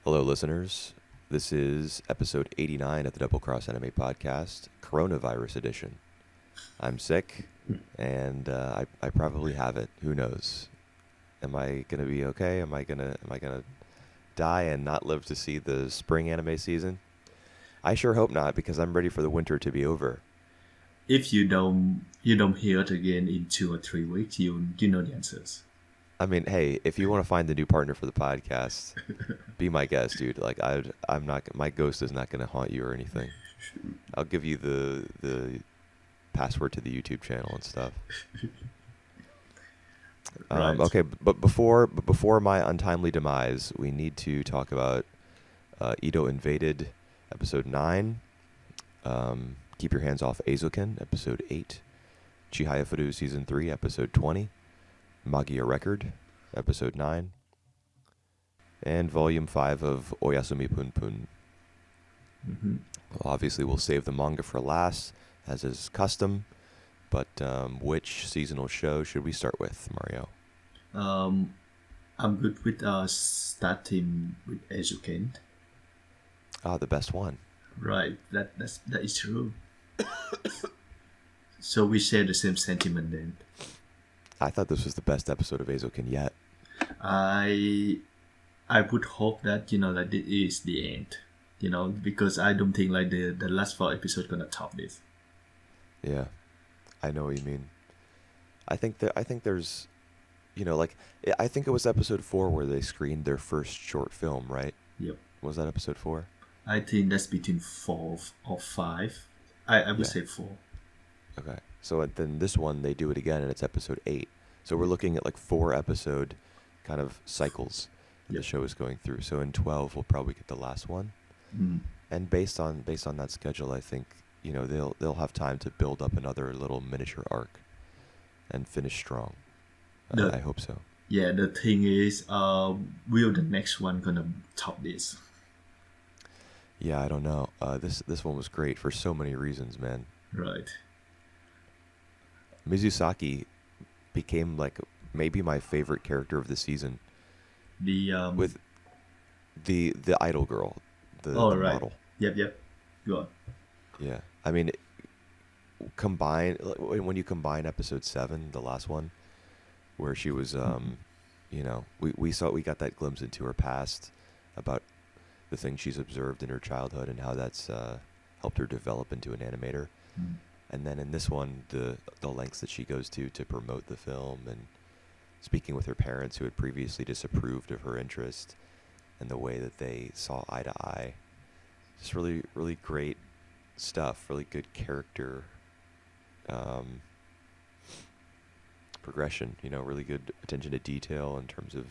Hello, listeners. This is episode 89 of the Double Cross Anime Podcast, Coronavirus Edition. I'm sick, and I probably have it. Who knows? Am I gonna be okay? Am I gonna die and not live to see the spring anime season? I sure hope not, because I'm ready for the winter to be over. If you don't hear it again in 2 or 3 weeks, you know the answers. I mean, hey, if you want to find the new partner for the podcast, be my guest, dude. Like I'm not. My ghost is not gonna haunt you or anything. I'll give you the password to the YouTube channel and stuff. Right. Okay, but before my untimely demise, we need to talk about Edo Invaded, episode 9. Keep Your Hands Off Eizouken, episode 8. Chihaya Fudu, season 3, episode 20. Magia Record, episode 9. And volume 5 of Oyasumi Pun Pun. hmm Well, obviously, we'll save the manga for last, as is custom. But which seasonal show should we start with, Mario? Um, I'm good with starting with Eizouken. Ah, the best one. Right. That is true. So we share the same sentiment then. I thought this was the best episode of Eizouken yet. I I would hope that like this is the end. Because I don't think like the last 4 episodes gonna top this. Yeah, I know what you mean. I think there's, like I think it was episode 4 where they screened their first short film, right? Yep. Was that episode 4? I think that's between 4 or 5. I would Yeah. say 4. Okay. So then this one they do it again and it's episode 8. So we're looking at like 4 episode kind of cycles that the Yep. show is going through. So in 12 we'll probably get the last one. Mm. And based on that schedule, I think, they'll have time to build up another little miniature arc and finish strong. I The hope so. Yeah, the thing is, will the next one gonna top this? Yeah, I don't know. This one was great for so many reasons, man. Right. Mizusaki became like maybe my favorite character of the season The with the idol girl, the Oh, right. model. Yep. Go on. Yeah, I mean, combine when you combine episode 7, the last one, where she was, we got that glimpse into her past about the things she's observed in her childhood and how that's helped her develop into an animator. Mm. And then in this one, the lengths that she goes to promote the film and speaking with her parents who had previously disapproved of her interest and the way that they saw eye to eye. Just really, really great stuff. Really good character um, progression. Really good attention to detail in terms of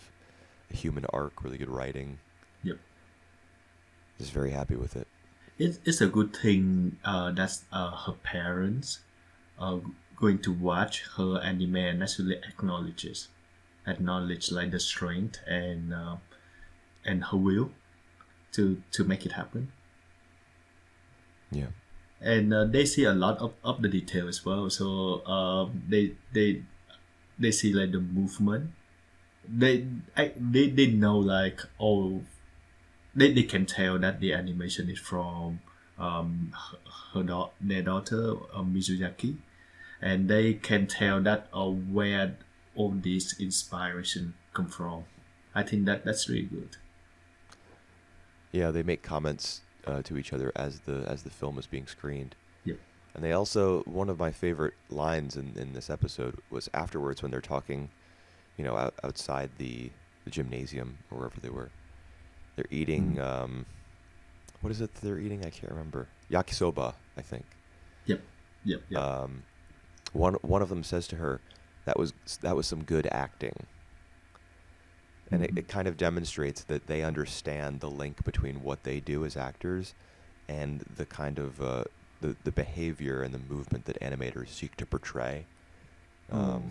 a human arc. Really good writing. Yep. Just very happy with it. It's a good thing that her parents are going to watch her anime and actually acknowledge like the strength and her will to make it happen. Yeah. And they see a lot of the detail as well. So they see like the movement. They know like they can tell that the animation is from their daughter Mizuyaki, and they can tell that where all this inspiration come from. I think that's really good. Yeah, they make comments to each other as the film is being screened. Yep. And they also, one of my favorite lines in this episode was afterwards when they're talking, outside the gymnasium or wherever they were. They're eating, Mm. what is it that they're eating? I can't remember. Yakisoba, I think. Yep. Yep. Um, one of them says to her, that was some good acting. And Mhm. it kind of demonstrates that they understand the link between what they do as actors and the kind of the behavior and the movement that animators seek to portray. Oh.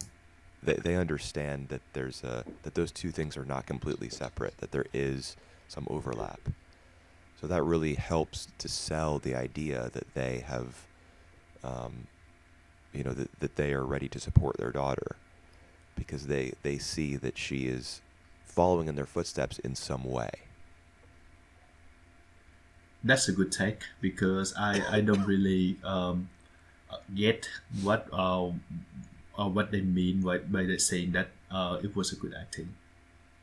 They understand that that those two things are not completely separate, that there is some overlap. So that really helps to sell the idea that they have, that they are ready to support their daughter, because they see that she is following in their footsteps in some way. that's a good take because I don't really get what they mean by they saying that it was a good acting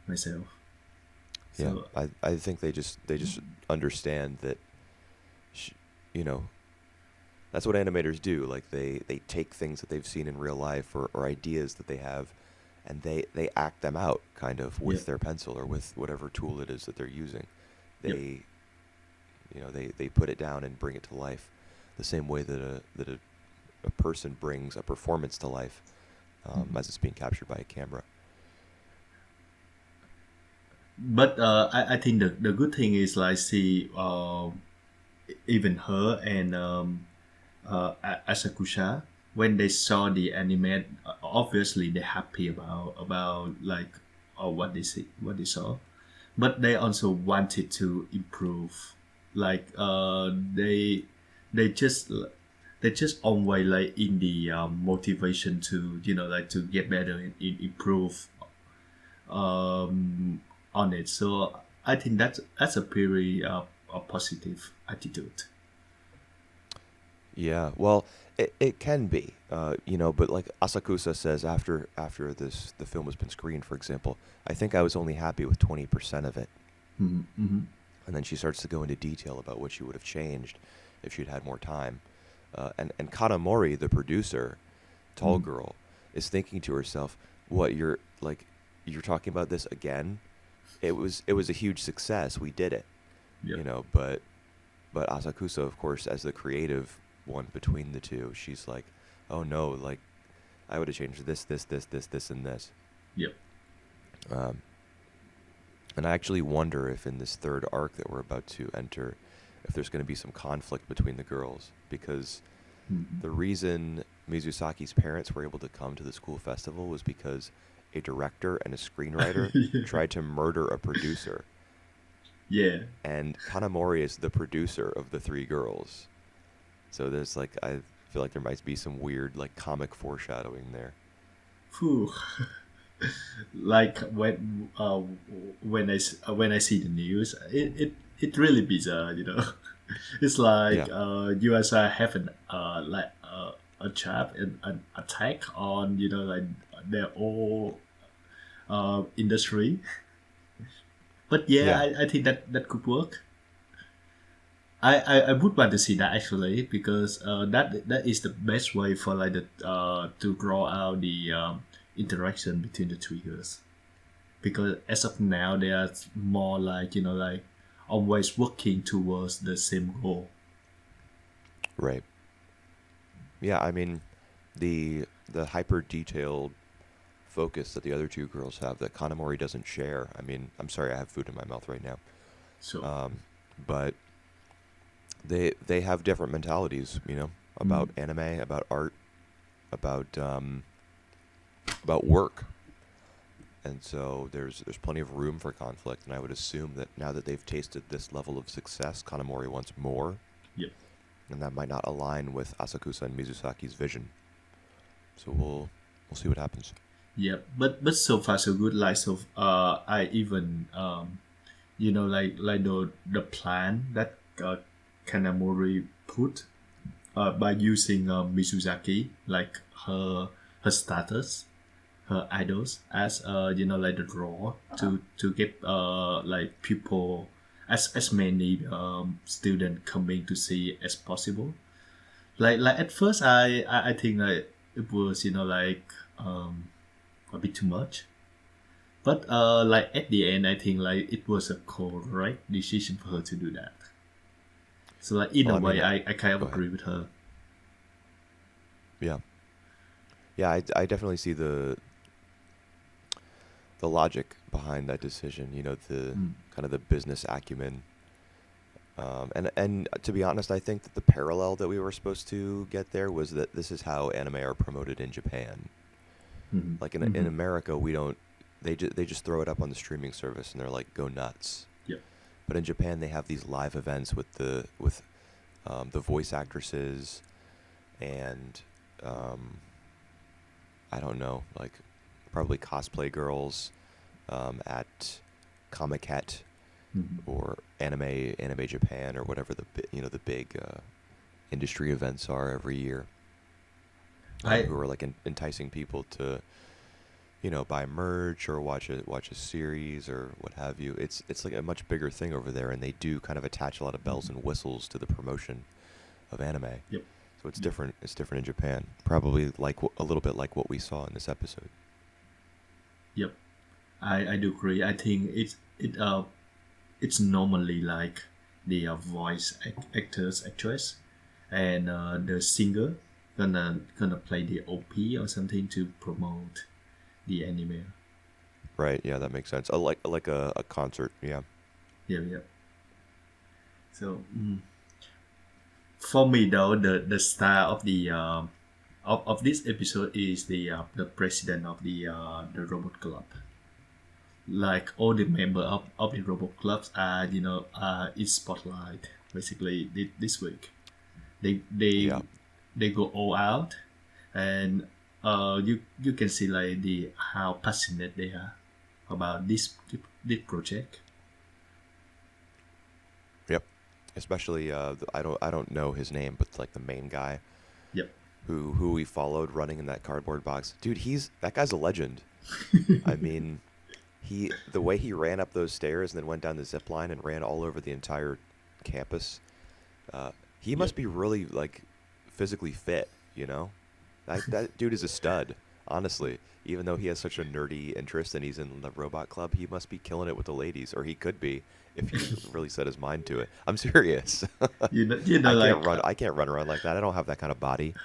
myself. Yeah, So I think they just understand that, sh- you know, that's what animators do. Like they take things that they've seen in real life or ideas that they have, and they act them out kind of yeah, with their pencil or with whatever tool it is that they're using. yep. They they put it down and bring it to life, the same way that a person brings a performance to life, Mhm. as it's being captured by a camera. But I think the good thing is like see even her and Asakusha when they saw the anime, obviously they're happy about like what they see what they saw, but they also wanted to improve. Like they just they just always like in the motivation to like to get better and improve on it. So I think that's a pretty a positive attitude. Yeah, well, it can be, but like Asakusa says after the film has been screened, for example, I think I was only happy with 20% of it, Mm-hmm. Mm-hmm. and then she starts to go into detail about what she would have changed if she'd had more time, and Kanamori, the producer, tall Mm-hmm. girl, is thinking to herself, "What you're talking about this again? It was a huge success. We did it, Yep. but Asakusa, of course, as the creative one between the two, she's like, "Oh no, like I would have changed this, and this." Yep. Um, and I actually wonder if in this third arc that we're about to enter, if there's going to be some conflict between the girls, because Mm-hmm. the reason Mizusaki's parents were able to come to the school festival was because a director and a screenwriter tried to murder a producer, Yeah. and Kanamori is the producer of the three girls. So there's like I feel like there might be some weird like comic foreshadowing there. Phew. Like when I see the news, it really bizarre. It's like Yeah, USA have a trap and an attack on like their whole industry. But yeah, yeah, I think that could work. I would want to see that actually because that is the best way for like the to draw out the interaction between the three girls because as of now they are more like like always working towards the same goal. right. Yeah, I mean, the hyper detailed focus that the other two girls have that Kanamori doesn't share. I mean, I'm sorry, I have food in my mouth right now. So But they have different mentalities, mm, about anime, about art, about work. And so there's plenty of room for conflict, and I would assume that now that they've tasted this level of success, Kanamori wants more, yep. and that might not align with Asakusa and Mizusaki's vision. So we'll see what happens. Yeah, but so far so good. Like so, I even like the plan that Kanamori put by using Mizuzaki like her status, her idols as like the draw to get like people as many student coming to see as possible. Like at first I think like it was like a bit too much. But like at the end, I think like it was a correct decision for her to do that. So like in Well, a I mean, way, I kind of go ahead. agree with her. Yeah, yeah, I definitely see the logic behind that decision. The Mm. kind of the business acumen. And to be honest, I think that the parallel that we were supposed to get there was that this is how anime are promoted in Japan. Mm-hmm. Like in Mm-hmm. America, we don't. They just throw it up on the streaming service and they're like, go nuts. Yep. But in Japan, they have these live events with the voice actresses and I don't know, like probably cosplay girls at Comiket, Mhm. or Anime Japan, or whatever the big industry events are every year, I who are like enticing people to buy merch or watch a series or what have you. It's like a much bigger thing over there, and they do kind of attach a lot of bells Mhm. and whistles to the promotion of anime. Yep. So it's Yep. different. It's different in Japan. Probably like a little bit like what we saw in this episode. Yep. I do agree. I think it's normally like the voice actors actress and the singer gonna play the OP or something to promote the anime. Right? Yeah, that makes sense. Like a concert. Yeah. Yeah, yeah. So for me though, the star of of this episode is the president of the robot club. Like all the member of the robot clubs are in spotlight basically this week. They they Yeah. they go all out, and you can see like the how passionate they are about this project. Yep. Especially I don't know his name, but like the main guy Yep. who we followed running in that cardboard box. Dude, that guy's a legend. I mean, the way he ran up those stairs and then went down the zip line and ran all over the entire campus. Uh, he Yep. must be really like physically fit. That dude is a stud. Honestly, even though he has such a nerdy interest and he's in the robot club, he must be killing it with the ladies, or he could be if he really set his mind to it. I'm serious. You know I can't like run. I can't run around like that. I don't have that kind of body.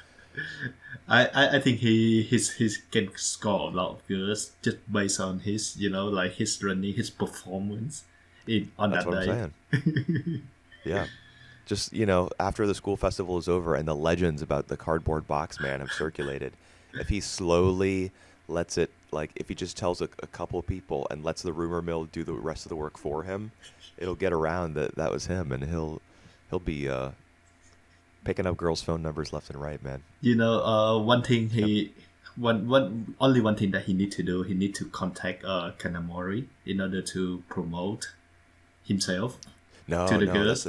I think he can score a lot of goals just based on his like his running his performance in on That's that what I'm day. saying. Yeah. Just, after the school festival is over and the legends about the cardboard box man have circulated, if he slowly lets it, like, if he just tells a couple of people and lets the rumor mill do the rest of the work for him, it'll get around that was him, and he'll be picking up girls' phone numbers left and right, man. One thing Yep. one thing that he need to do, he need to contact Kanamori in order to promote himself to No, the no, girls.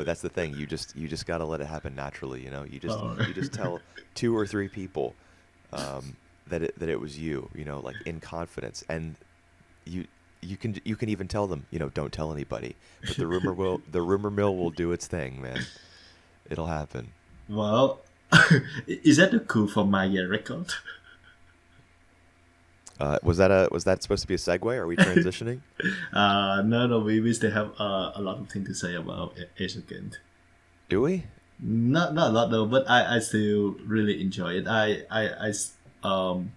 that's the thing. You just got to let it happen naturally, You just Oh. you just tell two or three people that it was you, like in confidence, and you you can even tell them, don't tell anybody. But the rumor mill will do its thing, man. It'll happen. Well, is that the coup for Maya record? Was that supposed to be a segue? Are we transitioning? No, no, we still have a lot of things to say about Eizouken. Do we? Not a lot though, but I still really enjoy it. Um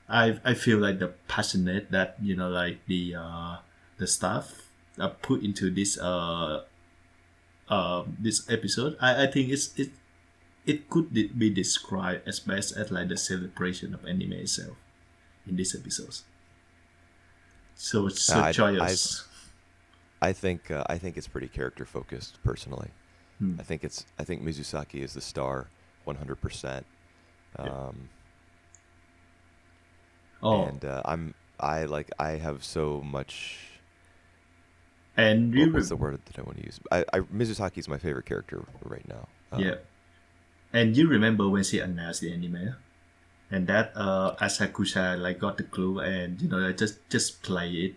I feel like the passionate that like the staff put into this episode. I think it could be described as best as like the celebration of anime itself in these episodes. So it's No, so I joyous. I think it's pretty character focused personally. Hmm. I think Mizusaki is the star, 100%. Yeah. Um, Oh, and I have so much. and What's the word that I want to use? Mizusaki is my favorite character right now. yeah, and you remember when she announced the anime, and that Asakusa like got the clue and like, just play it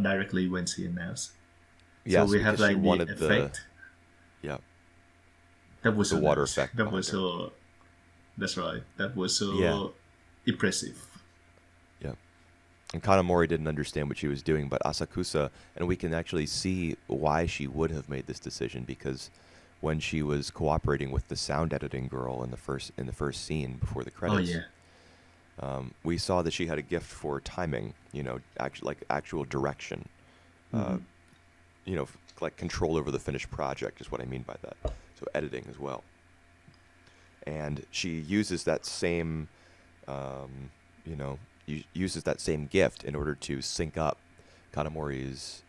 directly when she announced. So Yes, we have because she like the wanted the effect. yeah That was the so water nice. effect That was behind her. so. That's right. That was Yeah, so impressive. yeah. And Kanamori didn't understand what she was doing, but Asakusa, and we can actually see why she would have made this decision, because when she was cooperating with the sound editing girl in the first scene before the Oh credits, yeah. we saw that she had a gift for timing. Actual direction. Uh, Hmm. like control over the finished project is what I mean by that. So editing as well. And she uses that same, um, uses that same gift in order to sync up Kanamori's,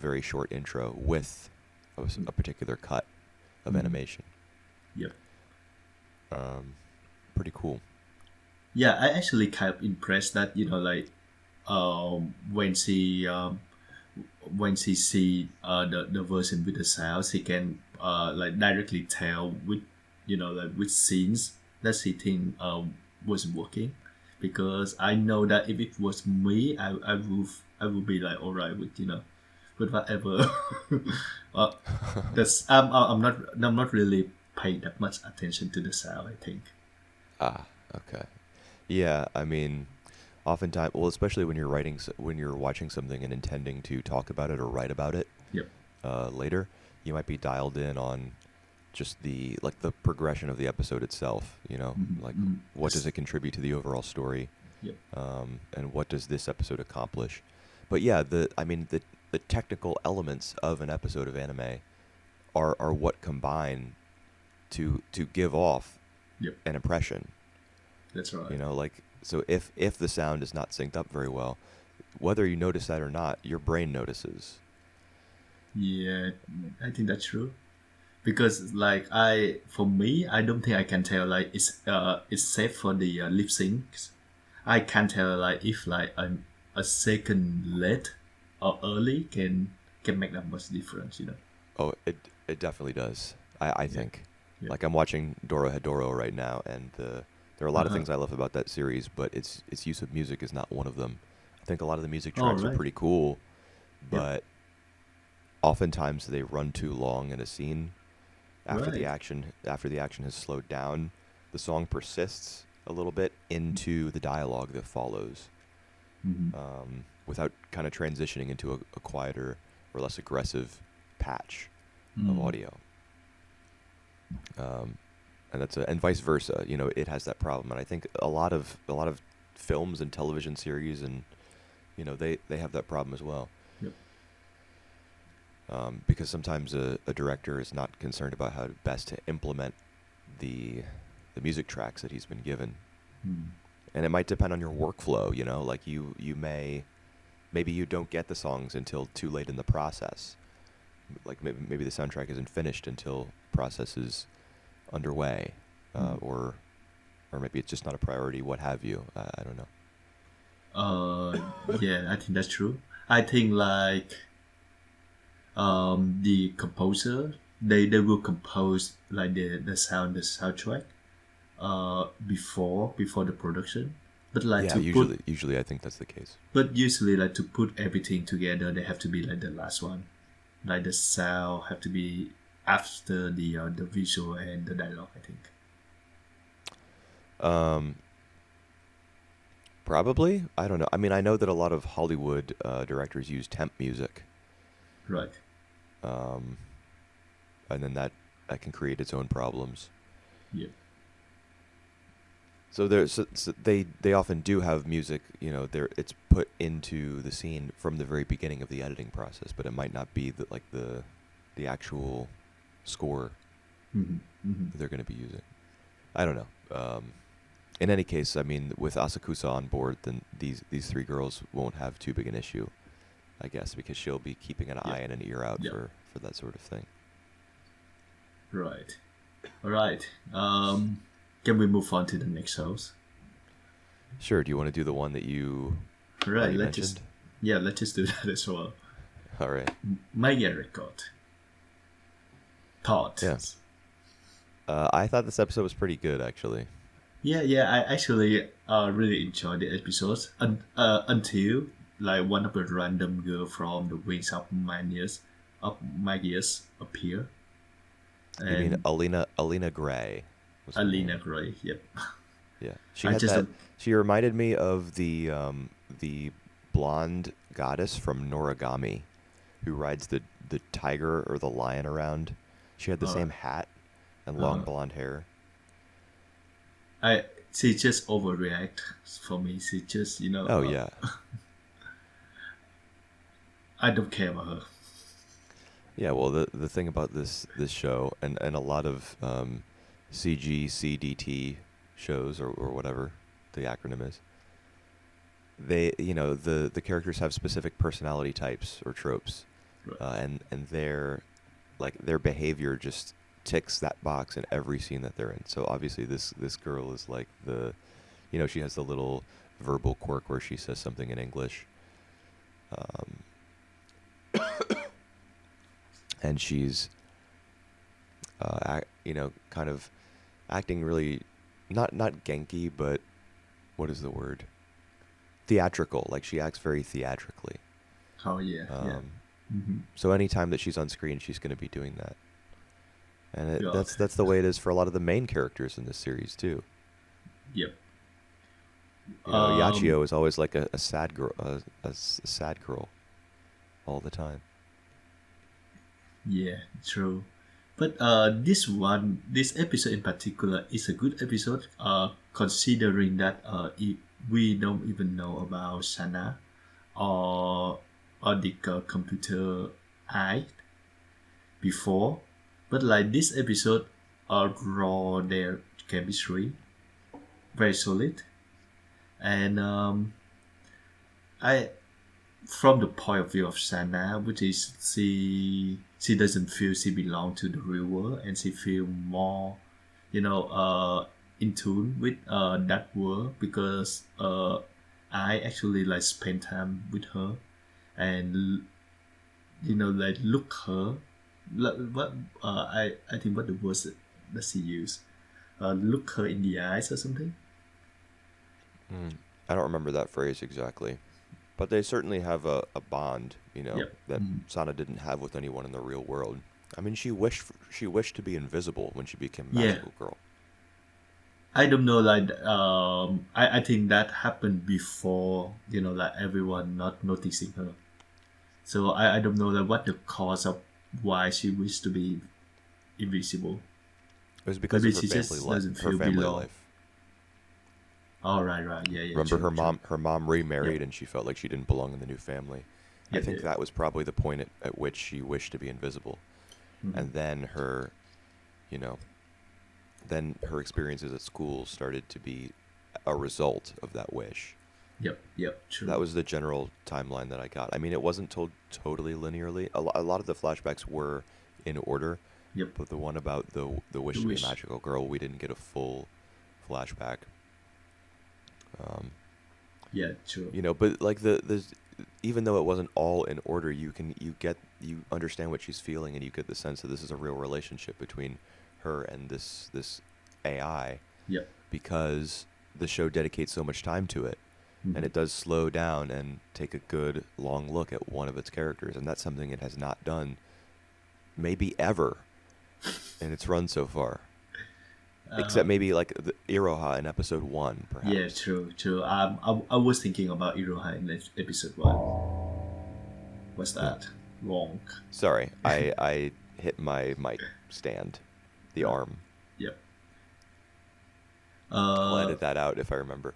very short intro with a particular cut of Hmm. animation. Yep. Um, Pretty cool. Yeah, I actually kind of impressed that when she when she see the version with the sound, she can like directly tell which like which scenes that she think was working. Because I know that if it was me, I would be like all right with whatever. uh, that's I'm not really paying that much attention to the sound, I think. Ah, okay. Yeah, I mean, oftentimes, well, especially when you're when you're watching something and intending to talk about it or write about it Yep. later, you might be dialed in on just the progression of the episode itself. Like what does Yes. it contribute to the overall story, Yep. and what does this episode accomplish? But yeah, the technical elements of an episode of anime are what combine to give off Yep. an impression. That's right. Like, so if the sound is not synced up very well, whether you notice that or not, your brain notices. Yeah, I think that's true. Because like for me, I don't think I can tell like it's safe for the lip syncs. I can tell like if like a second late or early can make that much difference. Oh, it definitely does. I Yeah. think. Yeah. Like, I'm watching Doro Hedoro right now, and there are a lot of Uh-huh. things I love about that series, but its use of music is not one of them. I think a lot of the music All tracks are right. pretty cool, Yep. but oftentimes they run too long in a scene. Right. After the action has slowed down, the song persists a little bit into the dialogue that follows, Mm-hmm. without kind of transitioning into a quieter or less aggressive patch of Mm. audio. Um, and vice versa. It has that problem, and I think a lot of films and television series, and they have that problem as well. Yep. Because sometimes a director is not concerned about how best to implement the the music tracks that he's been given, Mm. and it might depend on your workflow. Like maybe you don't get the songs until too late in the process. Like maybe the soundtrack isn't finished until process is underway, Mm. or maybe it's just not a priority. What have you? I don't know. Yeah, I think that's true. I think like the composer they will compose like the soundtrack before the production, but like Yeah, to put usually I think that's the case. but usually like to put everything together they have to be like the last one, like the sound have to be after the visual and the dialogue, I think. Um, Probably. I don't know. I mean, I know that a lot of Hollywood directors use temp music, Right. um, and then that can create its own problems. Yeah. So they often do have music. It's put into the scene from the very beginning of the editing process, but it might not be the actual score Mm-hmm. Mm-hmm. that they're going to be using. I don't know. In any case, I mean, with Asakusa on board, then these three girls won't have too big an issue, I guess, because she'll be keeping an Yeah. eye and an ear out Yeah. for that sort of thing. Right. All right. Can we move on to the next shows? Sure. Do you want to do the one that you Right. already Let's just mentioned? yeah, let's just do that as well. All right. Mega record. Thoughts. Yeah. I thought this episode was pretty good, actually. Yeah. I actually really enjoyed the episodes until like one of the random girl from the Wings of Magias appear, You mean and Alina Gray? Was her Alina name. Gray. Yep. Yeah. She I had just that. She reminded me of the blonde goddess from Noragami, who rides the tiger or the lion around. She had the uh, same hat and long uh, blonde hair. she just overreact for me. She just Oh yeah, I don't care about her. yeah. Well, the thing about this show and a lot of CGCDT shows or whatever the acronym is, the characters have specific personality types or tropes, Right. and their behavior just ticks that box in every scene that they're in. So obviously this girl is like she has the little verbal quirk where she says something in English, um, and she's kind of acting really not Genki, but what is the word? Theatrical. Like she acts very theatrically. Oh yeah, yeah. Mm-hmm. So anytime that she's on screen, she's going to be doing that, and Yeah. that's the way it is for a lot of the main characters in this series too. Yep. Yachio is always like a sad girl, a sad girl, all the time. Yeah, true. But this episode in particular is a good episode. Considering that we don't even know about Sana or the computer eye before, but like this episode, raw their chemistry very solid, and I from the point of view of Sana, which is she doesn't feel she belongs to the real world, and she feel more, in tune with that world because I actually like spend time with her, and like look her, what I think what the word that she use, look her in the eyes or something. I don't remember that phrase exactly, but they certainly have a bond, Yep. that Sana didn't have with anyone in the real world. I mean, she wished to be invisible when she became a Yeah. magical girl. I don't know, like I think that happened before, like everyone not noticing her. So I don't know like what the cause of why she wished to be invisible. It was because Maybe of her she family just life. doesn't Her feel family belong. life. Oh right, yeah, yeah, Remember true, true. her mom remarried, Yep. and she felt like she didn't belong in the new family. I Yep, think yep. that was probably the point at which she wished to be invisible, Mhm. and then you know, then her experiences at school started to be a result of that wish. Yep, true. That was the general timeline that I got. I mean, it wasn't told totally linearly. A lot of the flashbacks were in order, Yep. but the one about the wish The to be a wish. magical girl, we didn't get a full flashback. Um, Yeah, true. but like the even though it wasn't all in order, you understand what she's feeling, and you get the sense that this is a real relationship between her and this AI, Yep. because the show dedicates so much time to it, and Mhm. it does slow down and take a good long look at one of its characters, and that's something it has not done maybe ever in its run so far, except maybe like the Iroha in episode 1, Yeah, perhaps. true, true. I was thinking about Iroha in episode 1. What's Yeah. that? Wrong. Sorry, I hit my mic stand, the arm. Yep. I'll Uh, edit that out if I remember.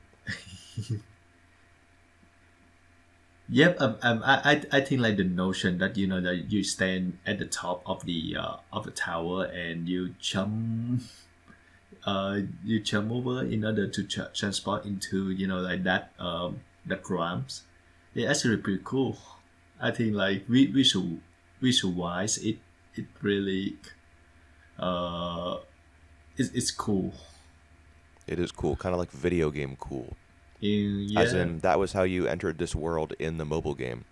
Yep, I think like the notion that that you stand at the top of the tower and you jump over in order to transport into like that ramps. It's actually pretty cool. I think like visual wise it really uh it's cool. It is cool, kind of like video game cool. As Yeah. in, that was how you entered this world in the mobile game.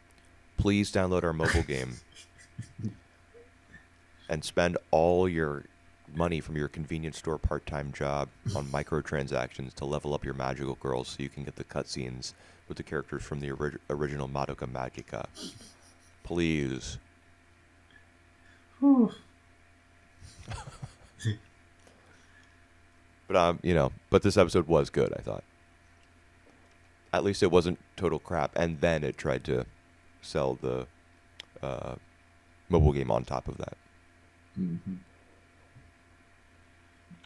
Please download our mobile game and spend all your money from your convenience store part-time job on microtransactions to level up your magical girls so you can get the cutscenes with the characters from the original Madoka Magica. Please. Whew. But this episode was good, I thought. At least it wasn't total crap, and then it tried to sell the mobile game on top of that. Mhm.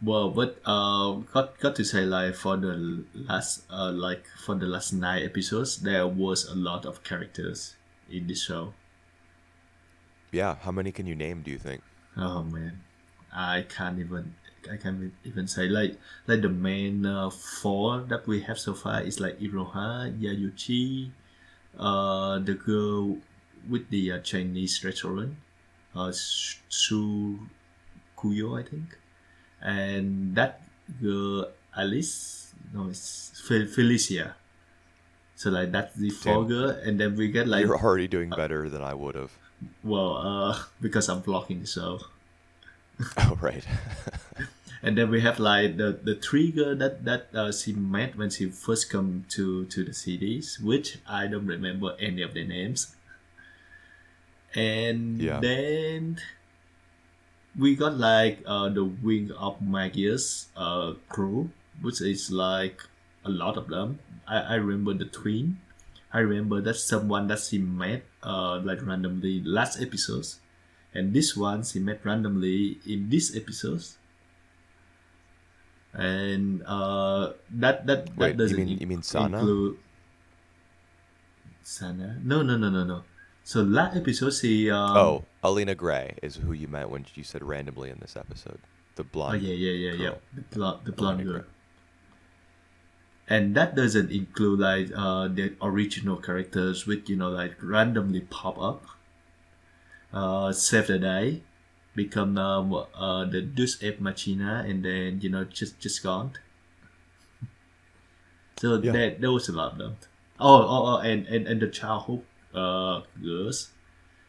Well, but got to say like for the last 9 episodes, there was a lot of characters in the show. Yeah, how many can you name, do you think? Oh man, I can't even say like the main four that we have so far is like Iroha, Yayuchi, the girl with the Chinese restaurant, Su Kuyo, I think, and that girl Alice, no, it's Felicia. So like that's the Damn, fogger, and then we get like you're already doing better than I would have. because I'm vlogging the show. Oh, right. And then we have like the trigger that she met when she first come to the cities, which I don't remember any of the names. And Yeah. then we got like the Wing of Magius crew, which is like a lot of them. I remember the twin. I remember that someone that she met like randomly last episodes, and this one she met randomly in this episodes. And that Wait, doesn't you mean Sana? include Sana. No. So last episode she Oh, Alina Gray is who you meant when you said randomly in this episode. The oh blonde yeah girl. the blonde Alina girl. Gray. And that doesn't include like the original characters which like randomly pop up, save the day, become the Deus Ex Machina, and then just gone. So Yeah. there was a lot of them. And the childhood girls,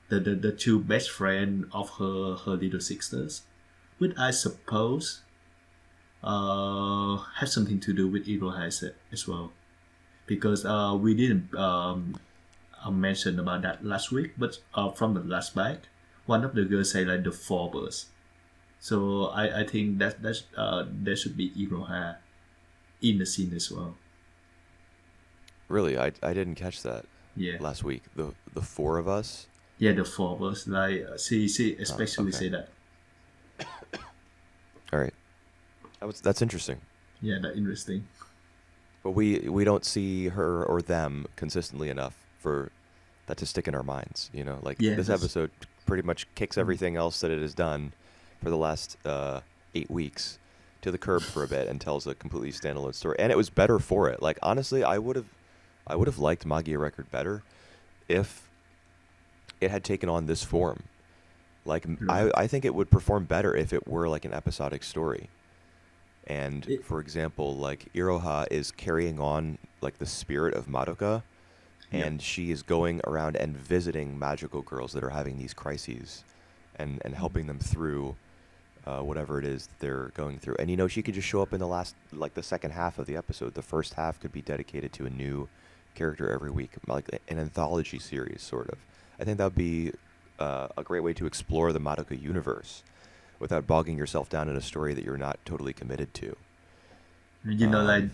the two best friend of her little sisters, which I suppose has something to do with Iroha as well, because we didn't mention about that last week, but from the last back, one of the girls say like the four birds. So I think that's there should be Iroha in the scene as well. Really, I didn't catch that Yeah. last week. The four of us. Yeah, the four birds. Like she especially okay. say that. All right. That's interesting. Yeah, that's interesting. But we don't see her or them consistently enough for that to stick in our minds. Like Yeah, this that's episode pretty much kicks everything else that it has done for the last 8 weeks to the curb for a bit and tells a completely standalone story. And it was better for it. Like honestly, I would have liked Magia Record better if it had taken on this form. Like right. I think it would perform better if it were like an episodic story. And It, for example, like Iroha is carrying on like the spirit of Madoka, yeah. and she is going around and visiting magical girls that are having these crises, and helping them through whatever it is that they're going through. And she could just show up in the second half of the episode. The first half could be dedicated to a new character every week, like an anthology series, sort of. I think that would be a great way to explore the Madoka universe without bogging yourself down in a story that you're not totally committed to. Like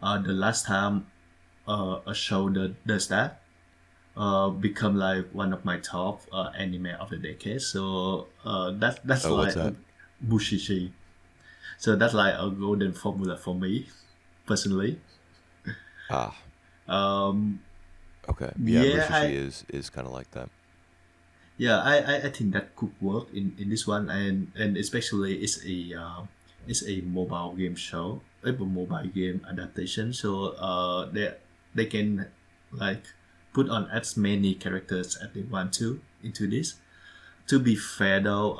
the last time a show that does that become like one of my top anime of the decade. So that's Oh, like what's that? Bushishi. So that's like a golden formula for me, personally. Ah, Um, okay. Yeah, yeah, Mushishi is kind of like that. I think that could work in this one, and especially it's a mobile game show, a mobile game adaptation. So they can like put on as many characters as they want to into this. To be fair though,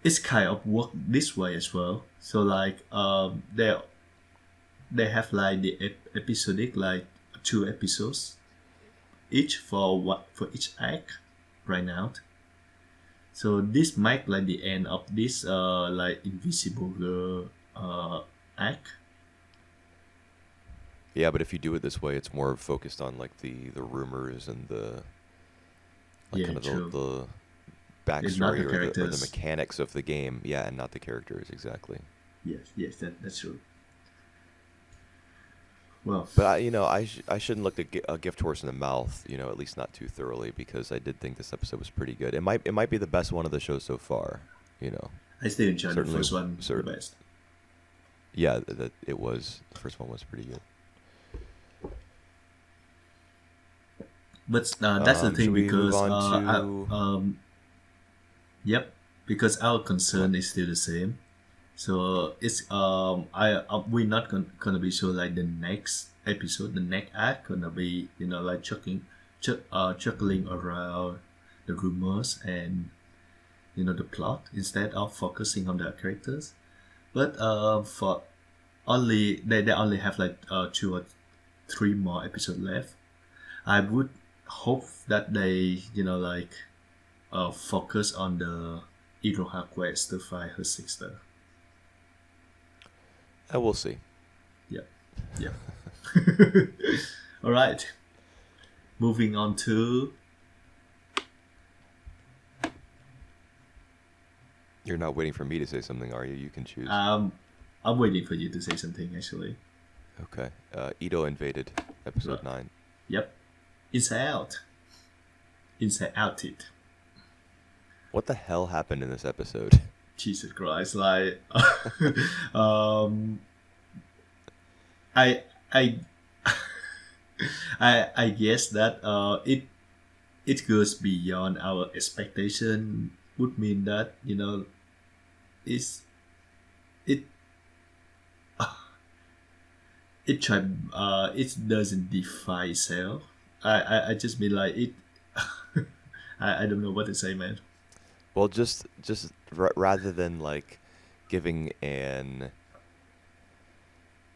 it's kind of work this way as well. So like they have like the episodic like 2 episodes each for each act right now. So this might like the end of this like Invisible Girl act. Yeah, but if you do it this way, it's more focused on like the rumors and the like Yeah, kind of true. the It's not backstory the or the characters. mechanics of the game. Yeah, and not the characters exactly. Yes, that's true. Well, But I shouldn't look a gift horse in the mouth. At least not too thoroughly, because I did think this episode was pretty good. It might be the best one of the show so far. I still enjoy the Certainly, first one the certainly. best. Yeah, that it was. The first one was pretty good. But that's the Should thing we move because on yep, because our concern is still the same. So it's we're not gonna be sure like the next episode, the next act gonna be like chuckling around the rumors and the plot instead of focusing on the characters. But for only they only have like 3 more episodes left. I would hope that they, focus on the Iroha quest to find her sister. We'll see. Yep. Yep. All right. Moving on to. You're not waiting for me to say something, are you? You can choose. I'm waiting for you to say something actually. Okay. Edo Invaded, episode 9. Yep. Inside Out. Inside Out it. What the hell happened in this episode? Jesus Christ! Like, I I I guess that it goes beyond our expectation. Would mean that it's it it doesn't defy itself. I just mean like it. I don't know what to say, man. Well, just rather than like giving an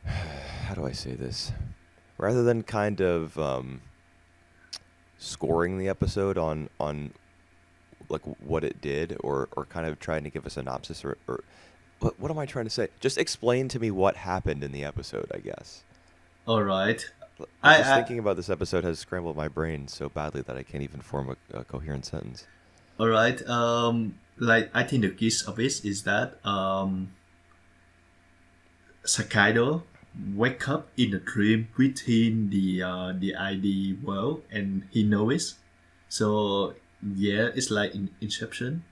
how do I say this? Rather than kind of scoring the episode on like what it did, or kind of trying to give a synopsis, or what am I trying to say? Just explain to me what happened in the episode, I guess. All right. Just thinking about this episode has scrambled my brain so badly that I can't even form a coherent sentence. All right. Like I think the gist of it is that Sakaido wake up in a dream within the ID world, and he knows it. So yeah, it's like in Inception.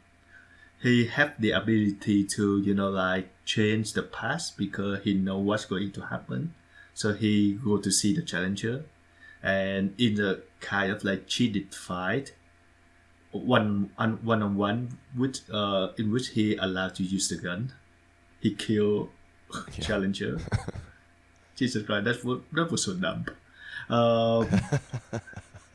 He have the ability to like change the past because he know what's going to happen. So he go to see the challenger, and in a kind of like cheated fight, one on one, which in which he allowed to use the gun, he killed challenger. Jesus Christ, that was so dumb.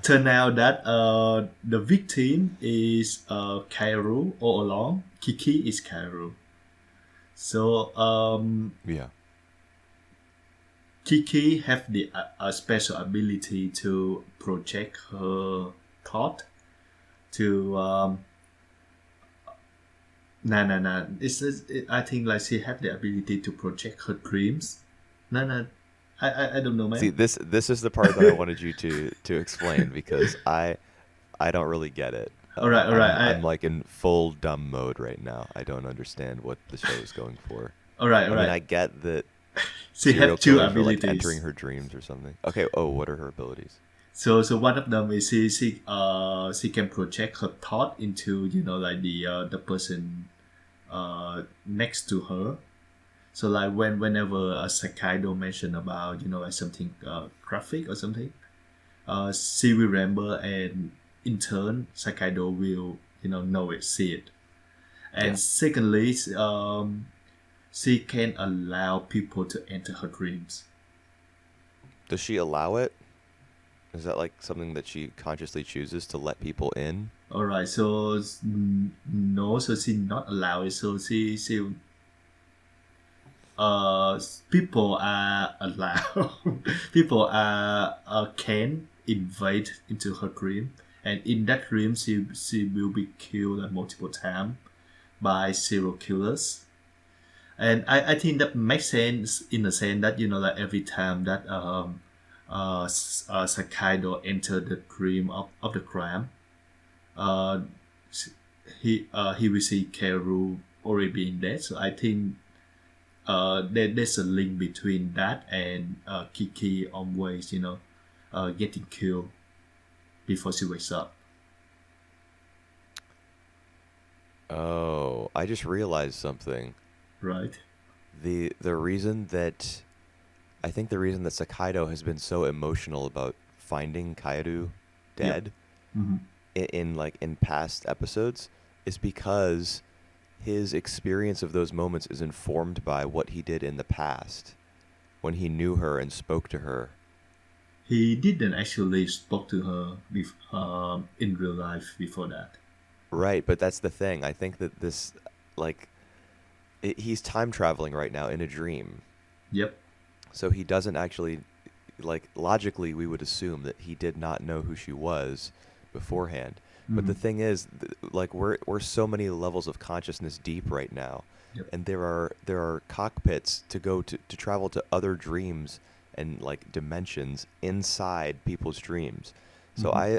Turn out that the victim is Kaoru all along. Kiki is Kaoru. So Yeah. Kiki have the special ability to project her thought to nah. I think like she have the ability to project her dreams. Nah. I don't know, man. See, this is the part that I wanted you to explain, because I don't really get it. All right. I'm like in full dumb mode right now. I don't understand what the show is going for. All right. I mean, I get that she serial have two killers are, like, abilities. entering her dreams or something. Okay. Oh, what are her abilities? So one of them is she can project her thought into like the person next to her. So like whenever a Sakaido mention about like something graphic or something, she will remember, and in turn Sakaido will know it, see it. And secondly, she can allow people to enter her dreams. Does she allow it? Is that like something that she consciously chooses to let people in? All right, so no, so she not allow it. So she people are allowed, people can invade into her dream, and in that dream she will be killed multiple times by serial killers. And I think that makes sense in the sense that like every time that Sakaido entered the dream of the crime, he will see Kaoru already being dead. So I think there's a link between that and Kiki always getting killed before she wakes up. Oh, I just realized something. Right. The reason that I think the reason that Sakaido has been so emotional about finding Kaoru dead in past episodes is because his experience of those moments is informed by what he did in the past when he knew her and spoke to her. He didn't actually spoke to her in real life before that. Right, but that's the thing. I think that this, like, he's time traveling right now in a dream. Yep. So he doesn't actually, like logically we would assume that he did not know who she was beforehand. But the Mm-hmm. thing is, like we're so many levels of consciousness deep right now, Yep. and there are cockpits to go to travel to other dreams and like dimensions inside people's dreams. So Mm-hmm.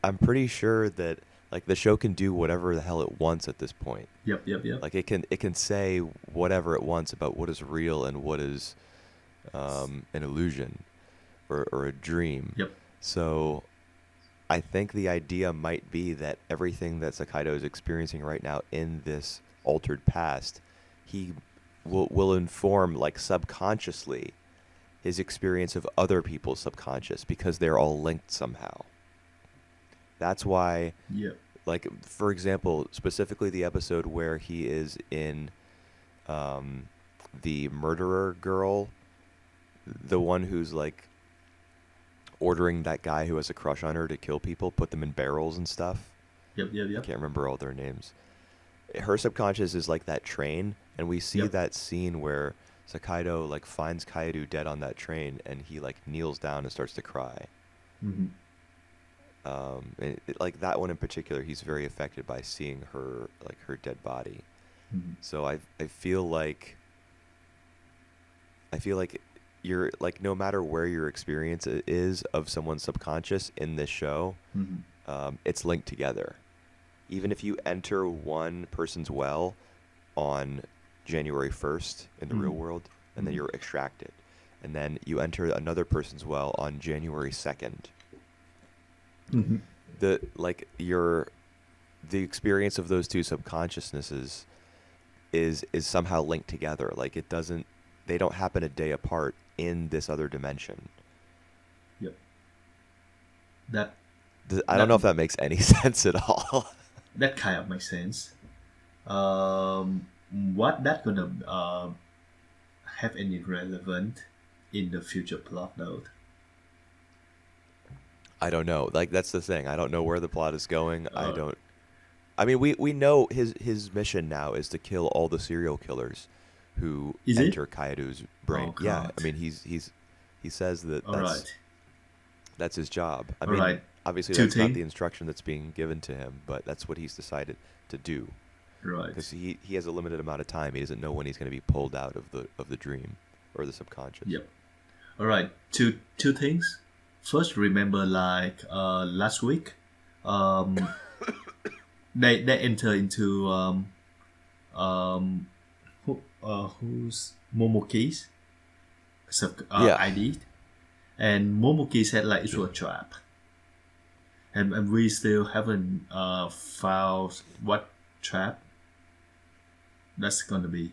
I'm pretty sure that like the show can do whatever the hell it wants at this point. Yep. Yep. Yep. Like it can say whatever it wants about what is real and what is an illusion or a dream. Yep. So I think the idea might be that everything that Sakaido is experiencing right now in this altered past, he will inform like subconsciously his experience of other people's subconscious because they're all linked somehow. That's why, Yep. like for example, specifically the episode where he is in the murderer girl, the one who's like ordering that guy who has a crush on her to kill people, put them in barrels and stuff. Yep. Yep. I Yep. can't remember all their names. Her subconscious is like that train, and we see Yep. that scene where Sakaido like finds Kaedu dead on that train, and he like kneels down and starts to cry. Mm-hmm. Like that one in particular, he's very affected by seeing her like her dead body. Mm-hmm. So I feel like you're like no matter where your experience is of someone's subconscious in this show, Mm-hmm. it's linked together. Even if you enter one person's well on January 1st in the real Mm-hmm. world, and then Mm-hmm. you're extracted, and then you enter another person's well on January 2nd, Mm-hmm. the experience of those two subconsciousnesses is somehow linked together. Like they don't happen a day apart in this other dimension. Yep. That I don't that know if that makes any sense at all. that kind of makes sense. What that gonna have any relevant in the future plot though? I don't know. Like that's the thing. I don't know where the plot is going. Uh, I mean, we know his mission now is to kill all the serial killers who is it? enter Kaedu's brain. Oh Yeah, God. I mean he says that All right. that's his job. I All mean, right. obviously Two that's not things. the instruction that's being given to him, but that's what he's decided to do Right. because he has a limited amount of time. He doesn't know when he's going to be pulled out of the dream or the subconscious. Yep. All right. Two things. First, remember like last week, um, they enter into who's Momoki's Yeah. ID, and Momoki said like it's a trap, and we still haven't found what trap that's gonna be.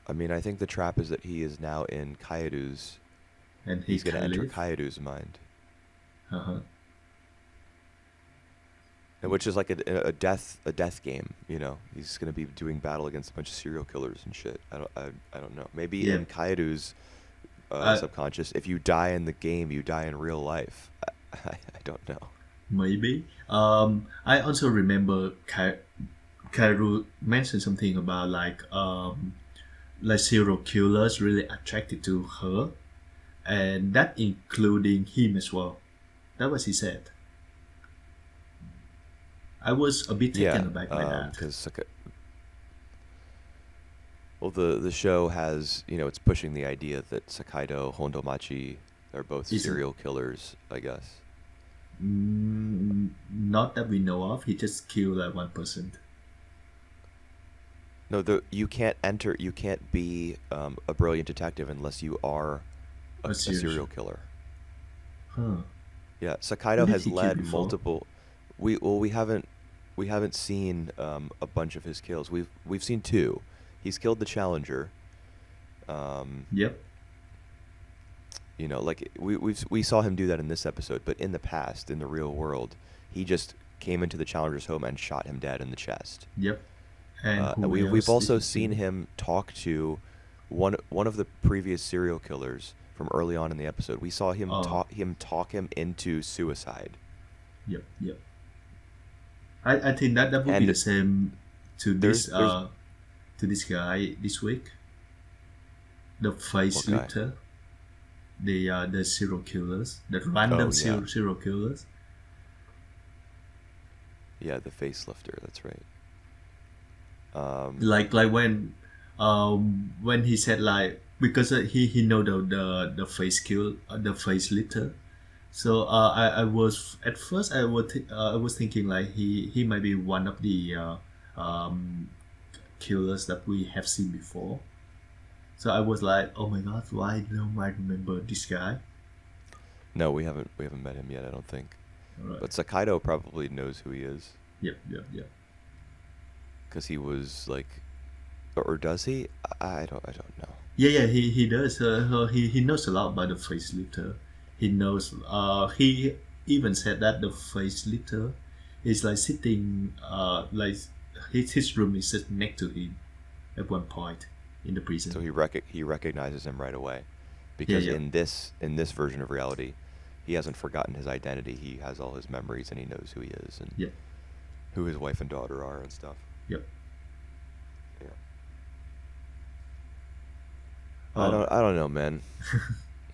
I mean, I think the trap is that he is now in Kaedu's. And he He's going to can enter live. Kaedu's mind, Uh-huh. and which is like a death game. You know, he's going to be doing battle against a bunch of serial killers and shit. I don't know. Maybe Yeah. in Kaedu's Uh, subconscious, if you die in the game, you die in real life. I don't know. Maybe. I also remember Kairu mentioned something about like serial killers really attracted to her, and that including him as well. That was he said. I was a bit taken Yeah, aback by that. because well, the show has it's pushing the idea that Sakaido, Hondomachi are both Is it? serial killers. I guess. Not that we know of. He just killed like one person. No, you can't be a brilliant detective unless you are a serial killer. Huh. Yeah, Who Sakaido did has he kill led before? multiple. We haven't seen a bunch of his kills. We've seen two. He's killed the Challenger. Yep. Like we saw him do that in this episode, but in the past, in the real world, he just came into the Challenger's home and shot him dead in the chest. Yep. And who And else we've did also he seen kill? him talk to one of the previous serial killers from early on in the episode. We saw him Oh. talk him into suicide. Yep. Yep. I think that would be And the same to there's- this to this guy this week. the What guy? facelifter, the serial killers, the random Oh yeah, serial killers. yeah, the facelifter. That's right. Um, Like when he said like because he know the face kill the facelifter. So I was at first I was thinking like he might be one of the um, killers that we have seen before. So I was like, oh my god, why don't I remember this guy? no, we haven't met him yet. I don't think. Alright. But Sakaido probably knows who he is Yep. because he was like, or does he? I don't know. Yeah, he does. He knows a lot about the facelifter. He knows. He even said that the facelifter is like sitting. Like his room is sitting next to him at one point in the So prison. he recognizes him right away, Yeah, because yeah, in this version of reality, he hasn't forgotten his identity. He has all his memories and he knows who he is and yep, who his wife and daughter are and stuff. yep. Yeah. I Um, don't I don't know, man.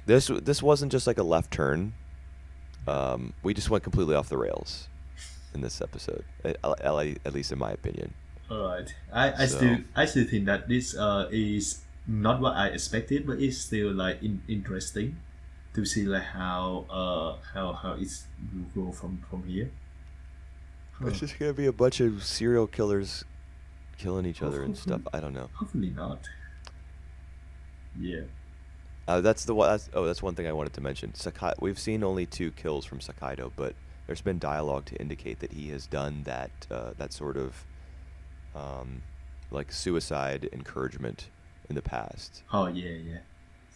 This wasn't just like a left turn. We just went completely off the rails in this episode, at least in my opinion. all right. So I still think that this is not what I expected, but it's still like interesting to see like how it's will go from here. Huh. it's just gonna be a bunch of serial killers killing each other and stuff. Hopefully, I don't know. hopefully not. Yeah. That's the one. That's one thing I wanted to mention. We've seen only 2 kills from Sakaido, but there's been dialogue to indicate that he has done that sort of um, like suicide encouragement in the past. Oh yeah.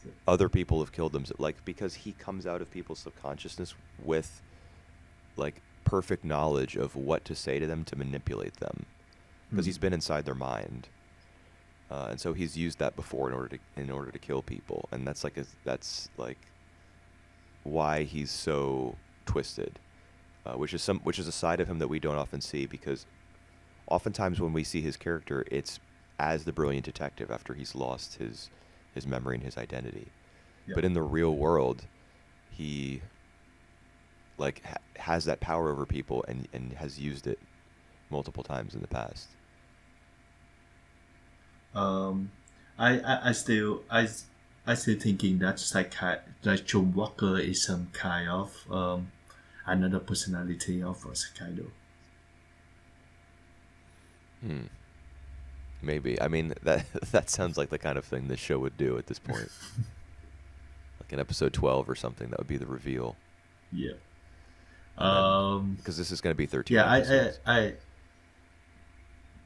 So, Other people have killed themselves, like because he comes out of people's subconsciousness with like perfect knowledge of what to say to them to manipulate them, because hmm. he's been inside their mind. And so he's used that before in order to kill people, and that's like why he's so twisted, which is a side of him that we don't often see, because oftentimes when we see his character, it's as the brilliant detective after he's lost his memory and his identity. Yep. But in the real world, he like has that power over people and has used it multiple times in the past. Um, I still thinking that like John Walker is some kind of another personality of Sakaido. Hmm. Maybe. I mean, that that sounds like the kind of thing this show would do at this point. Like in episode 12 or something, that would be the reveal. Yeah. And then, because this is going to be 13 Yeah. episodes. I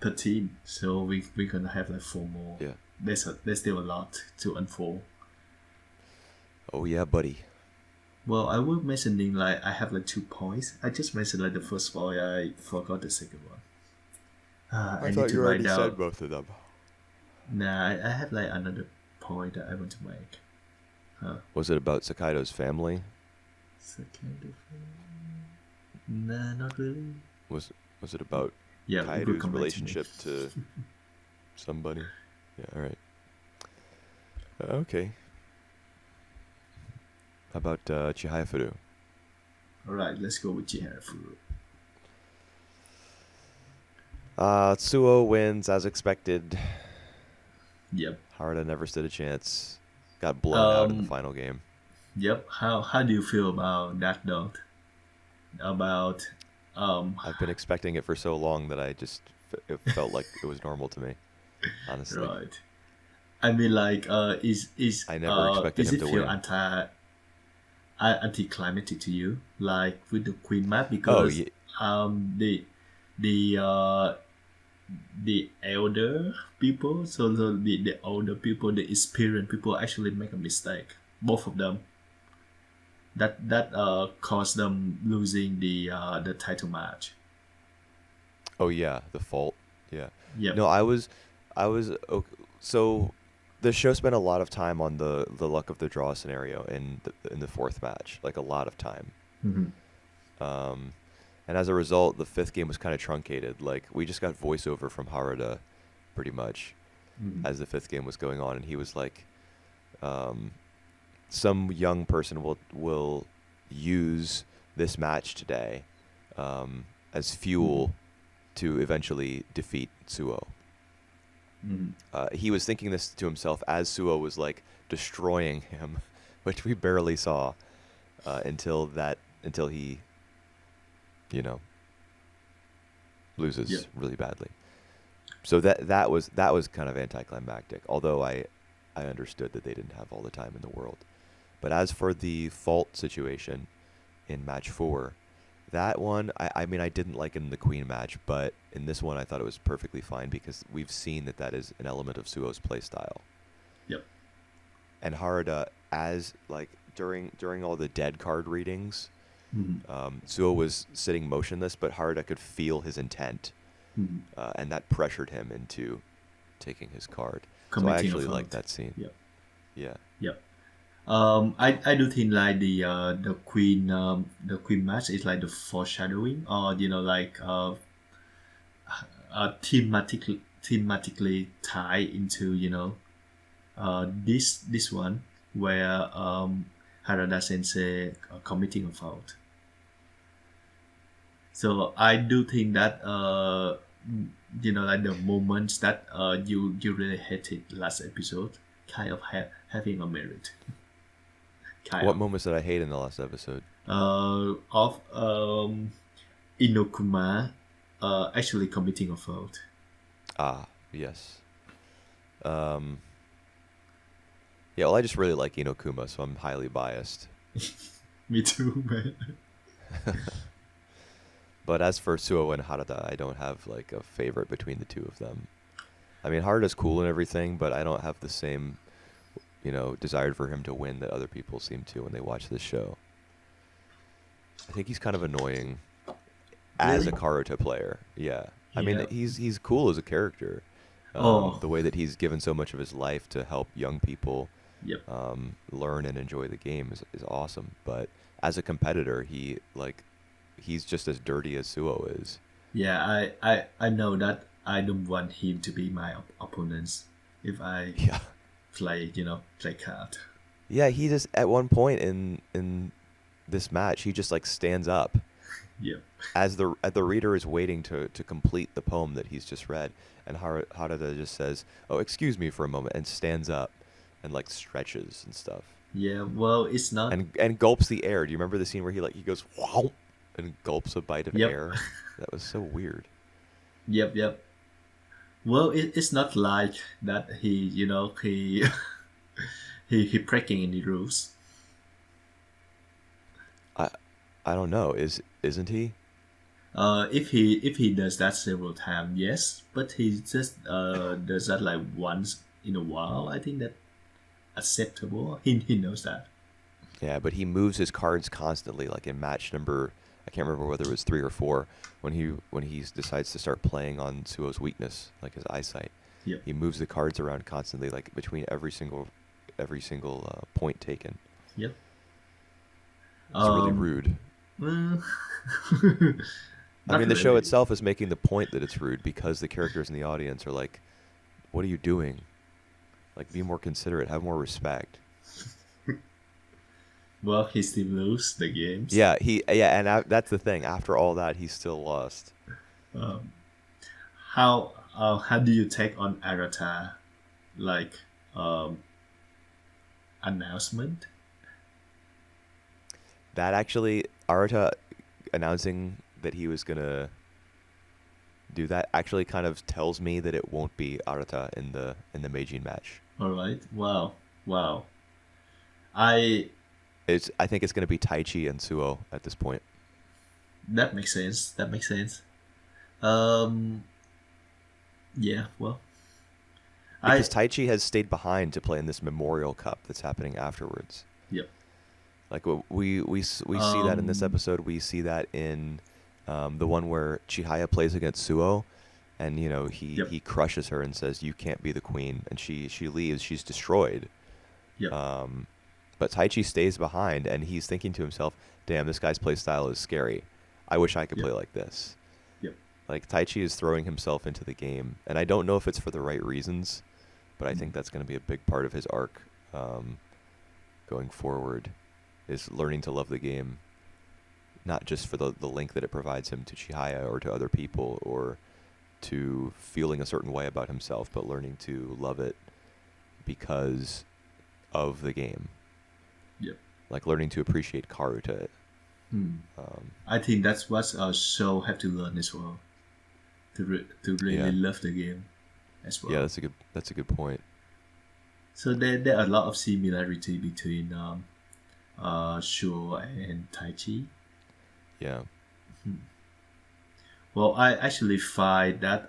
13. So we're gonna have like 4 more. Yeah. There's still a lot to unfold. Oh, yeah, buddy. Well, I was mentioning like I have like 2 points. I just mentioned like the first point. I forgot the second one. I need to write down. both of them. Nah, I have like another point that I want to make. Was it about Sakaido's family? Second of Nah, not really. Was it about Yeah, we'll Kaido's come back to me. relationship to somebody? Yeah, all right. Okay. How about Chihaya Furu? Alright, let's go with Jiharu. Tsuo wins as expected. Yep. Harada never stood a chance. Got blown out in the Um. final game. Yep. How do you feel about that dot? About I've been expecting it for so long that it felt like it was normal to me, honestly. right. I mean, like, I never expected is him it to feel win. anticlimactic to you, like with the Queen map? Oh, Because the the uh the elder people, so the older people, the experienced people actually make a mistake. Both of them. That caused them losing the title match. oh yeah, the fault. Yeah. Yep. No, I was okay. So the show spent a lot of time on the luck of the draw scenario in the fourth match, like a lot of time. hmm Um, and as a result, the fifth game was kind of truncated. Like we just got voiceover from Harada, pretty much, hmm as the fifth game was going on, and he was like, um, some young person will use this match today as Mm-hmm. fuel to eventually defeat Suo. Mm-hmm. He was thinking this to himself as Suo was like destroying him, which we barely saw until he, you know, Yep. loses really badly. So that was kind of anticlimactic. Although I understood that they didn't have all the time in the world. But as for the fault situation in match 4, that one I mean I didn't like it in the Queen match, but in this one I thought it was perfectly fine because we've seen that that is an element of Suo's playstyle. Yep. And Harada, as like during all the dead card readings, Mm-hmm. Suo was sitting motionless, but Harada could feel his intent, Mm-hmm. and that pressured him into taking his card. So I Committing a actually liked fault. that scene. Yep. Yeah. Yep. I do think like the queen match is like the foreshadowing, or like thematically tied into this one where Harada Sensei committing a fault. So I do think that like the moments that you really hated last episode kind of having a merit, kind What of moments did I hate in the last episode? of Inokuma actually committing a fault. Ah, yes. Um, yeah, well, I just really like Inokuma, so I'm highly biased. Me too, man. But as for Suo and Harada, I don't have like a favorite between the two of them. I mean, Harada's cool and everything, but I don't have the same, desire for him to win that other people seem to when they watch this show. I think he's kind of annoying as a Really? Karuta player. Yeah. I mean, Yeah. he's cool as a character. Oh, The way that he's given so much of his life to help young people yep. learn and enjoy the game is awesome. But as a competitor, he's just as dirty as Suo is. Yeah, I know that I don't want him to be my opponents if I Yeah. play card. Yeah, he just at one point in this match, he just like stands up Yep. as the reader is waiting to complete the poem that he's just read, and Harada just says, "Oh, excuse me for a moment," and stands up and like stretches and stuff, Yeah. Well, it's not. and gulps the air. Do you remember the scene where he goes wow and gulps a bite of Yep. air? That was so weird. Yep. Yep. Well, it's not like that. He he breaking any rules. I I don't know. Isn't he? If he does that several times, yes. But he just does that like once in a while. I think that acceptable. He knows that. Yeah, but he moves his cards constantly. Like in match number, I can't remember whether it was 3 or 4, when he decides to start playing on Suo's weakness, like his eyesight. Yep. He moves the cards around constantly, like between every single point taken. Yep. It's really Um. rude. Well, I not mean, the show really. itself is making the point that it's rude because the characters in the audience are like, "What are you doing? Like, be more considerate, have more respect." Well, he still lose the games. Yeah, and that's the thing. After all that, he still lost. Um, how do you take on Arata like um, announcement? That actually, Arata announcing that he was gonna do that actually kind of tells me that it won't be Arata in the Meijin match. All right. Wow. Wow. I I think it's gonna be Taichi and Suo at this point That makes sense. That makes sense. Um. Yeah. Well, because I Taichi has stayed behind to play in this Memorial Cup that's happening afterwards. yep. Like we see that in this Um. episode. We see that in the one where Chihaya plays against Suo, and he Yep. crushes her and says, "You can't be the queen," and she leaves. She's destroyed. Yep. Um, but Taichi stays behind, and he's thinking to himself, "Damn, this guy's play style is scary. I wish I could Yep. play like this." Yep. Like Taichi is throwing himself into the game, and I don't know if it's for the right reasons, but I think that's going to be a big part of his arc um, going forward is learning to love the game, not just for the link that it provides him to Chihaya or to other people or to feeling a certain way about himself, but learning to love it because of the game. Yep. Like learning to appreciate Karuta. I think that's what our show have to learn as well. To really love the game as well. Yeah, that's a good point. So there are a lot of similarity between Shuo and Tai Chi. Yeah. Well, I actually find that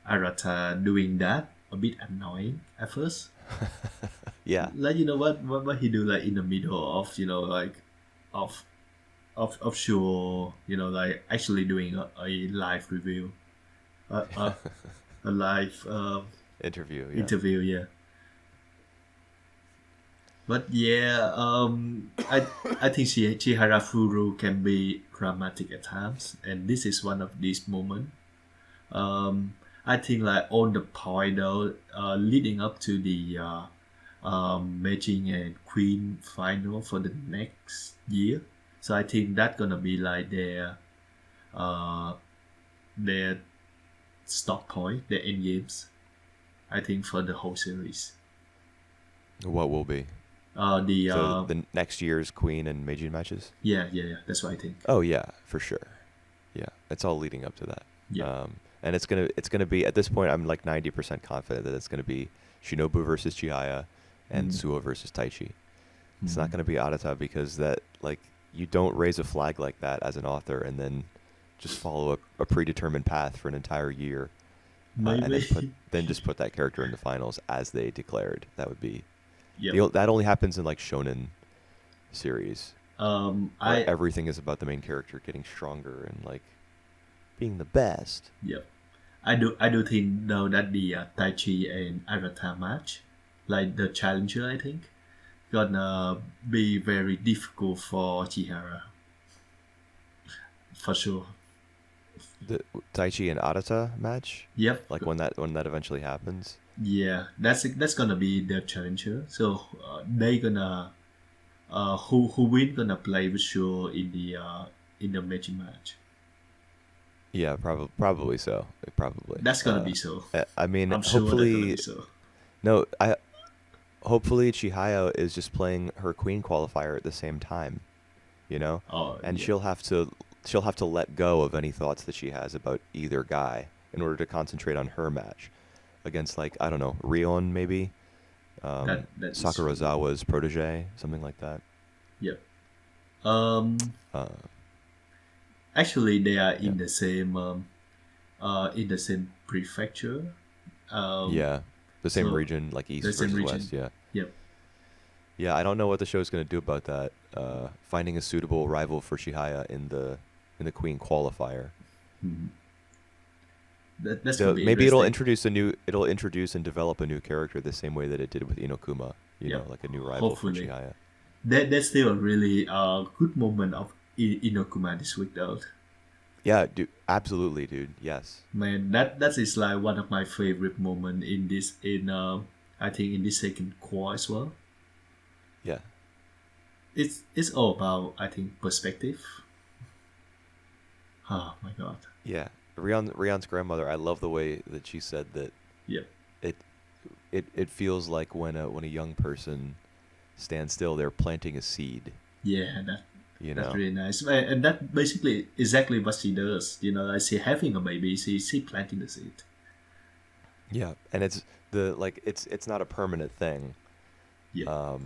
Arata doing that a bit annoying at first. Yeah. Like what he do like in the middle of like of Shuo, like actually doing a live review, a live Interview. Yeah. interview, yeah. But yeah, I think Chihara Furu can be dramatic at times, and this is one of these moments. I think like on the point though, leading up to the Beijing and Queen final for the next year. So I think that's gonna be like their stop point, their end games. I think for the whole series. What will be? The next year's Queen and Meijin matches? Yeah. That's what I think. Oh yeah, for sure. Yeah, it's all leading up to that. Yeah. And it's gonna be at this point. I'm like 90% confident that it's gonna be Shinobu versus Chihaya and Suo versus Taichi. It's not gonna be Arata because that like you don't raise a flag like that as an author and then just follow a predetermined path for an entire year, and then just put that character in the finals as they declared. That would be. Yep. That only happens in like shonen series. Where everything is about the main character getting stronger and like being the best. Yep. I do think though that the Taichi and Arata match, like the challenger, I think, gonna be very difficult for Chihara. For sure. The Taichi and Arata match. Yep. Like when that eventually happens. Yeah, that's gonna be their challenger. So they gonna who win gonna play with sure in the matching match. Yeah, probably so. Probably. That's gonna be so. I mean, I'm sure hopefully. that's gonna be so. No, hopefully Chihaya is just playing her Queen qualifier at the same time, and Yeah. she'll have to let go of any thoughts that she has about either guy in order to concentrate on her match against, like, I don't know, Rion maybe, That Sakurazawa's protege, something like that. Yep. Uh, Actually, they are in the same prefecture. Yeah, the same so region, like east the same versus region. west. Yeah. Yep. Yeah, I don't know what the show's going to do about that. Finding a suitable rival for Chihaya in the Queen qualifier. Mhm. That's So gonna be maybe it'll interesting. introduce and develop a new character the same way that it did with Inokuma. Yeah. Like a new rival Hopefully. for Chihaya. That's still a really good moment of Inokuma this week, though. Yeah, dude, absolutely, dude. Yes. Man, that is like one of my favorite moment in I think in this second core as well. Yeah. It's all about, I think, perspective. Oh my god. Yeah. Rion's grandmother, I love the way that she said that Yep. it feels like when a young person stands still, they're planting a seed. Yeah, that's know. really nice. And that basically exactly what she does. Like she having a baby, she planting the seed. Yeah, and it's not a permanent thing. Yeah.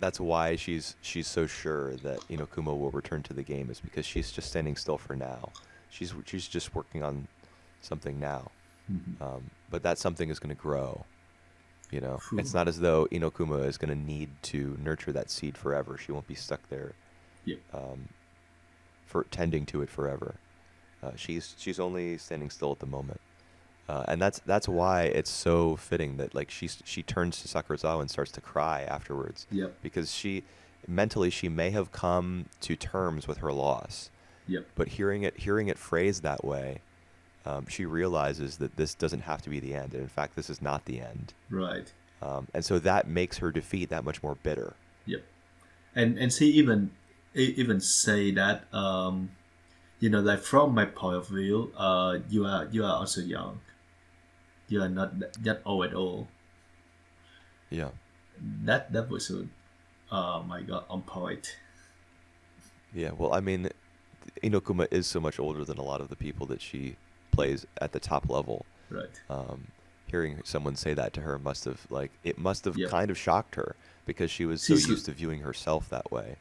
That's why she's so sure that Inokuma will return to the game, is because she's just standing still for now. She's just working on something now, but that something is going to grow. True. It's not as though Inokuma is going to need to nurture that seed forever. She won't be stuck there, Yep. for tending to it forever. She's only standing still at the moment. And that's why it's so fitting that like she turns to Sakurazawa and starts to cry afterwards. Yep. Because she may have come to terms with her loss. Yep. But hearing it phrased that way, she realizes that this doesn't have to be the end, and in fact, this is not the end. Right. And so that makes her defeat that much more bitter. Yep. And she even say that like from my point of view, you are also young. You are not that old at all. Yeah. That was so, oh my god, on point. Yeah. Well, I mean, Inokuma is so much older than a lot of the people that she plays at the top level. Right. Hearing someone say that to her must have Yep. kind of shocked her because she was so She's used to viewing herself that way.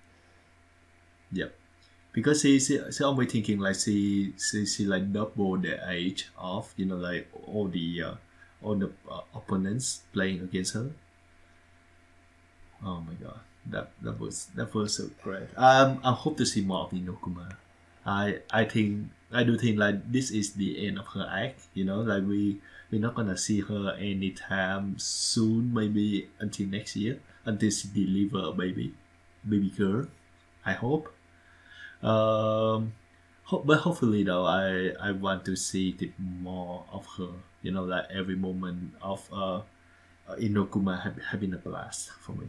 Yep. Because she always thinking like she like double the age of like all the opponents playing against her. Oh my god, that was so great. I hope to see more of Inokuma. I do think like this is the end of her act. Like we're not gonna see her anytime soon. Maybe until next year, until she deliver a baby girl. I hope. But hopefully though, I want to see it more of her. Like every moment of Inokuma having a blast for me.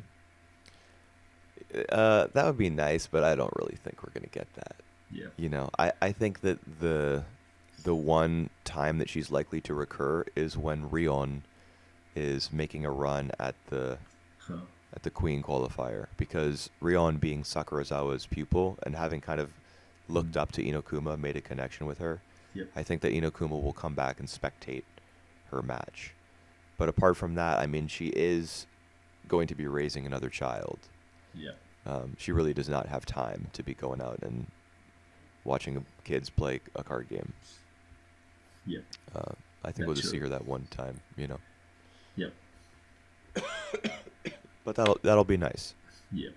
That would be nice, but I don't really think we're gonna get that. Yeah. I think that the one time that she's likely to recur is when Rion is making a run Huh. at the Queen qualifier, because Rion, being Sakurazawa's pupil and having kind of looked up to Inokuma, made a connection with her. Yep. I think that Inokuma will come back and spectate her match. But apart from that, I mean, she is going to be raising another child. Yeah. She really does not have time to be going out and watching kids play a card game. Yeah. I think we'll just see true. her that one time, Yep. But that'll be nice. Yeah.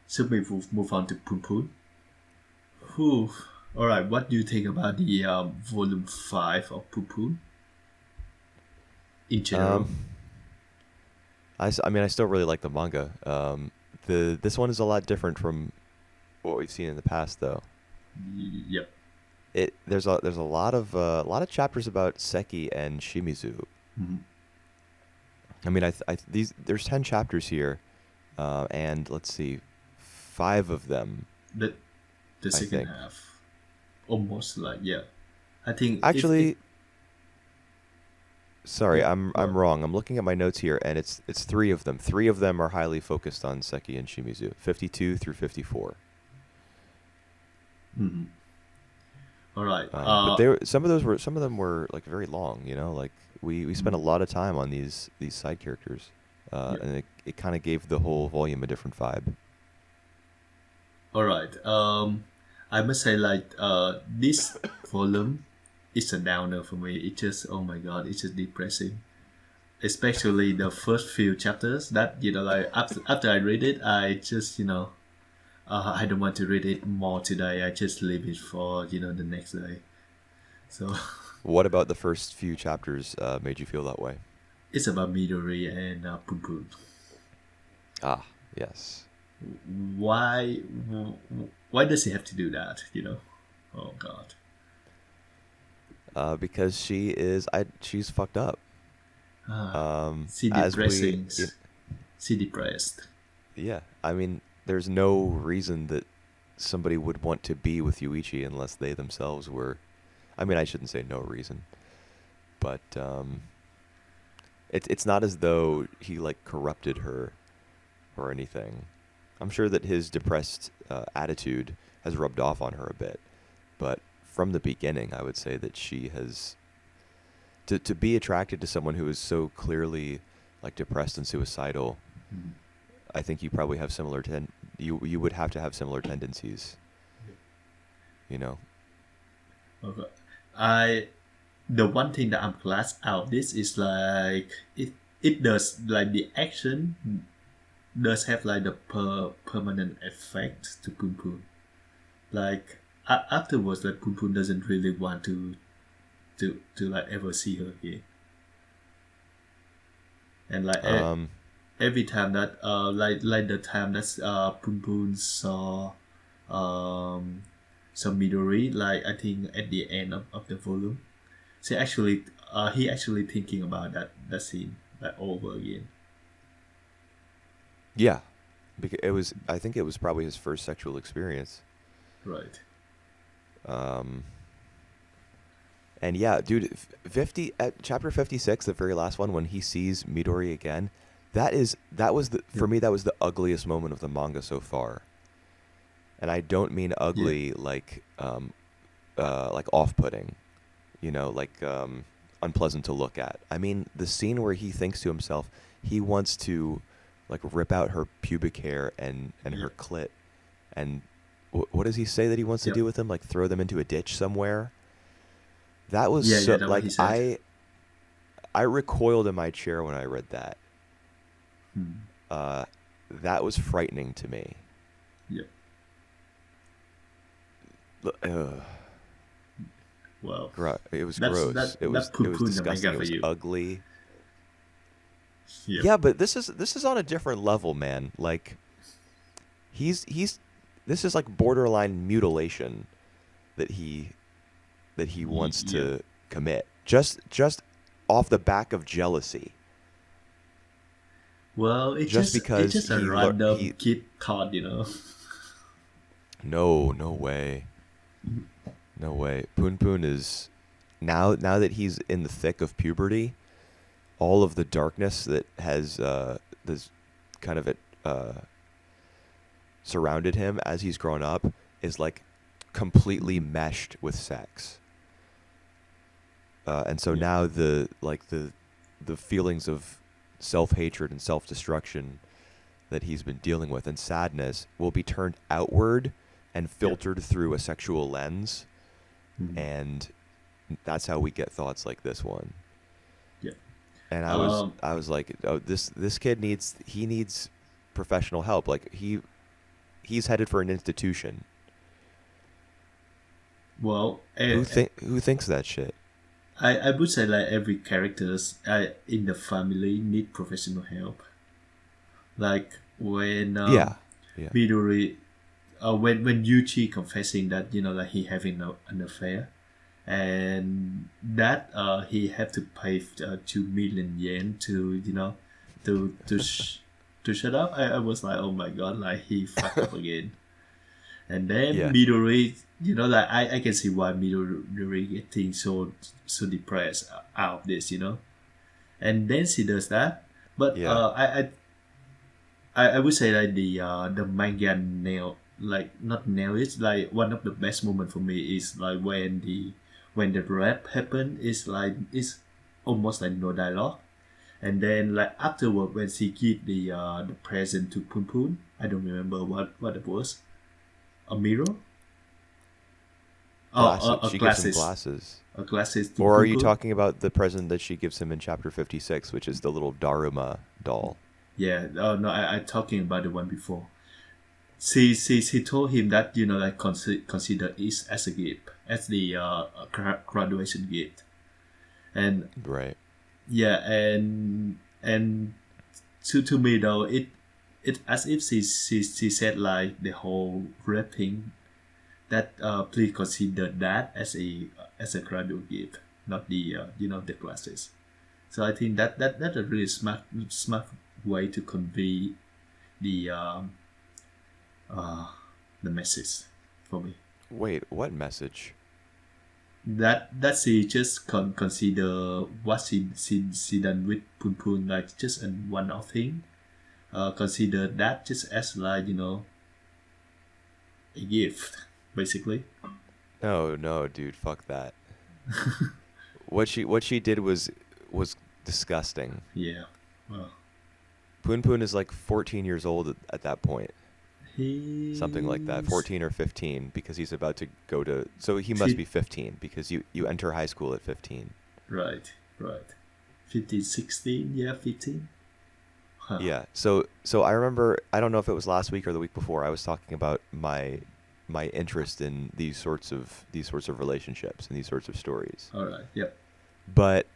So we move on to Poon Poon. Whew. All right. What do you think about the volume 5 of Poon Poon in general? I mean, I still really like the manga. This one is a lot different from what we've seen in the past, though. Yep. There's a lot of chapters about Seki and Shimizu. Mm-hmm. I mean, there's 10 chapters here, and let's see, 5 of them. The second think. half, almost like yeah. I think Actually, sorry, Yeah, I'm well- wrong. I'm looking at my notes here, and it's 3 of them. 3 of them are highly focused on Seki and Shimizu, 52 through 54. Mhm. All right. But some of them were like very long. Like we spent a lot of time on these side characters, Yeah. and it kind of gave the whole volume a different vibe. All right. I must say like this volume is a downer for me. It just, oh my god, it's just depressing. Especially the first few chapters. That like after I read it, I just I don't want to read it more today. I just leave it for the next day. So What about the first few chapters made you feel that way? it's about Midori and Poon Poon. Ah, yes. Why why does he have to do that? Oh god. Because she's fucked up. She As we, depressing. She depressed. yeah. I mean, there's no reason that somebody would want to be with Yuichi unless they themselves were. I mean, I shouldn't say no reason, but it's not as though he like corrupted her or anything. I'm sure that his depressed attitude has rubbed off on her a bit, but from the beginning, I would say that she has to be attracted to someone who is so clearly like depressed and suicidal. Mhm. I think you probably have similar you would have to have similar tendencies. Okay. The one thing that I'm glad out of this is like it does like the action does have like the permanent effect to Poon Poon. Like afterwards, like Poon Poon doesn't really want to like ever see her again. And like every time that like the time that Poon Poon saw some Midori, like I think at the end of the volume, he actually thinking about that scene. like over again. Yeah, because it was. I think it was probably his first sexual experience. Right. Um, and yeah, dude, 50 at chapter 56, the very last one, when he sees Midori again, that was the Yep. for me that was the ugliest moment of the manga so far. And I don't mean Yeah. ugly like off-putting, unpleasant to look at. I mean the scene where he thinks to himself he wants to like rip out her pubic hair and her Yep. clit, and what does he say that he wants to Yep. do with them? Like throw them into a ditch somewhere. That was Yeah. Yeah. so That's what like he said. I recoiled in my chair when I read that. Hmm. Uh, that was frightening to me. Yep. Ugh. Well, It was that's gross. that It poo was poo the disgusting. manga It for was you. ugly. Yep. Yeah, but this is on a different level, man. Like he's this is like borderline mutilation that he wants Yep. to commit. Just off the back of jealousy. Well, Just it's because just a random he kid thought, you know. no way. No way. Poon Poon is now that he's in the thick of puberty, all of the darkness that has this kind of surrounded him as he's grown up is like completely Mhm. meshed with sex. And so Yep. now the feelings of self-hatred and self-destruction that he's been dealing with and sadness will be turned outward and Yep. filtered through a sexual lens, Mhm. and that's how we get thoughts like this one. Yep. And Um. I was like, oh, this kid needs professional help. Like he's headed for an institution. Well, Who thinks that shit? I would say like every characters in the family need professional help. Like when Yeah, yeah. Midori, when Yuchi confessing that like he having an affair, and that he had to pay 2 million yen to to shut up. I was like, oh my god, like he fucked up again. And then Yeah. Midori, like I can see why Midori getting so depressed out of this. And then she does that. But Yeah. I would say like the manga nail, like not nail it, like one of the best moment for me is like when the rap happened, is like it's almost like no dialogue. And then like afterward when she give the present to Poon Poon, I don't remember what it was. A mirror? Glasses. A She gives him glasses. glasses. A glasses to Or are Poon you Poon. talking about the present that she gives him in chapter 56, which is the little Daruma doll? Yeah, oh no, I'm talking about the one before. She told him that like consider it as a gift, as the graduation gift. And Right. yeah, and to me though, it as if she said like the whole rapping that please consider that as a graduate gift, not the classes. So I think that's a really smart way to convey the um, uh, the message for me. Wait, what message? That she just consider what she done with Poon Poon like just a one-off thing. Consider that just as like a gift, basically. No, no, dude, fuck that. What she did was disgusting. Yeah. Well, Poon Poon is like 14 years old at that point. Something like that, he's 14 or 15, because he's about to go to. So he must fit be 15 because you enter high school at 15. right, right. 15, 16, yeah, 15. Huh. Yeah. So I remember, I don't know if it was last week or the week before, I was talking about my interest in these sorts of relationships and these sorts of stories. All right. Yep. But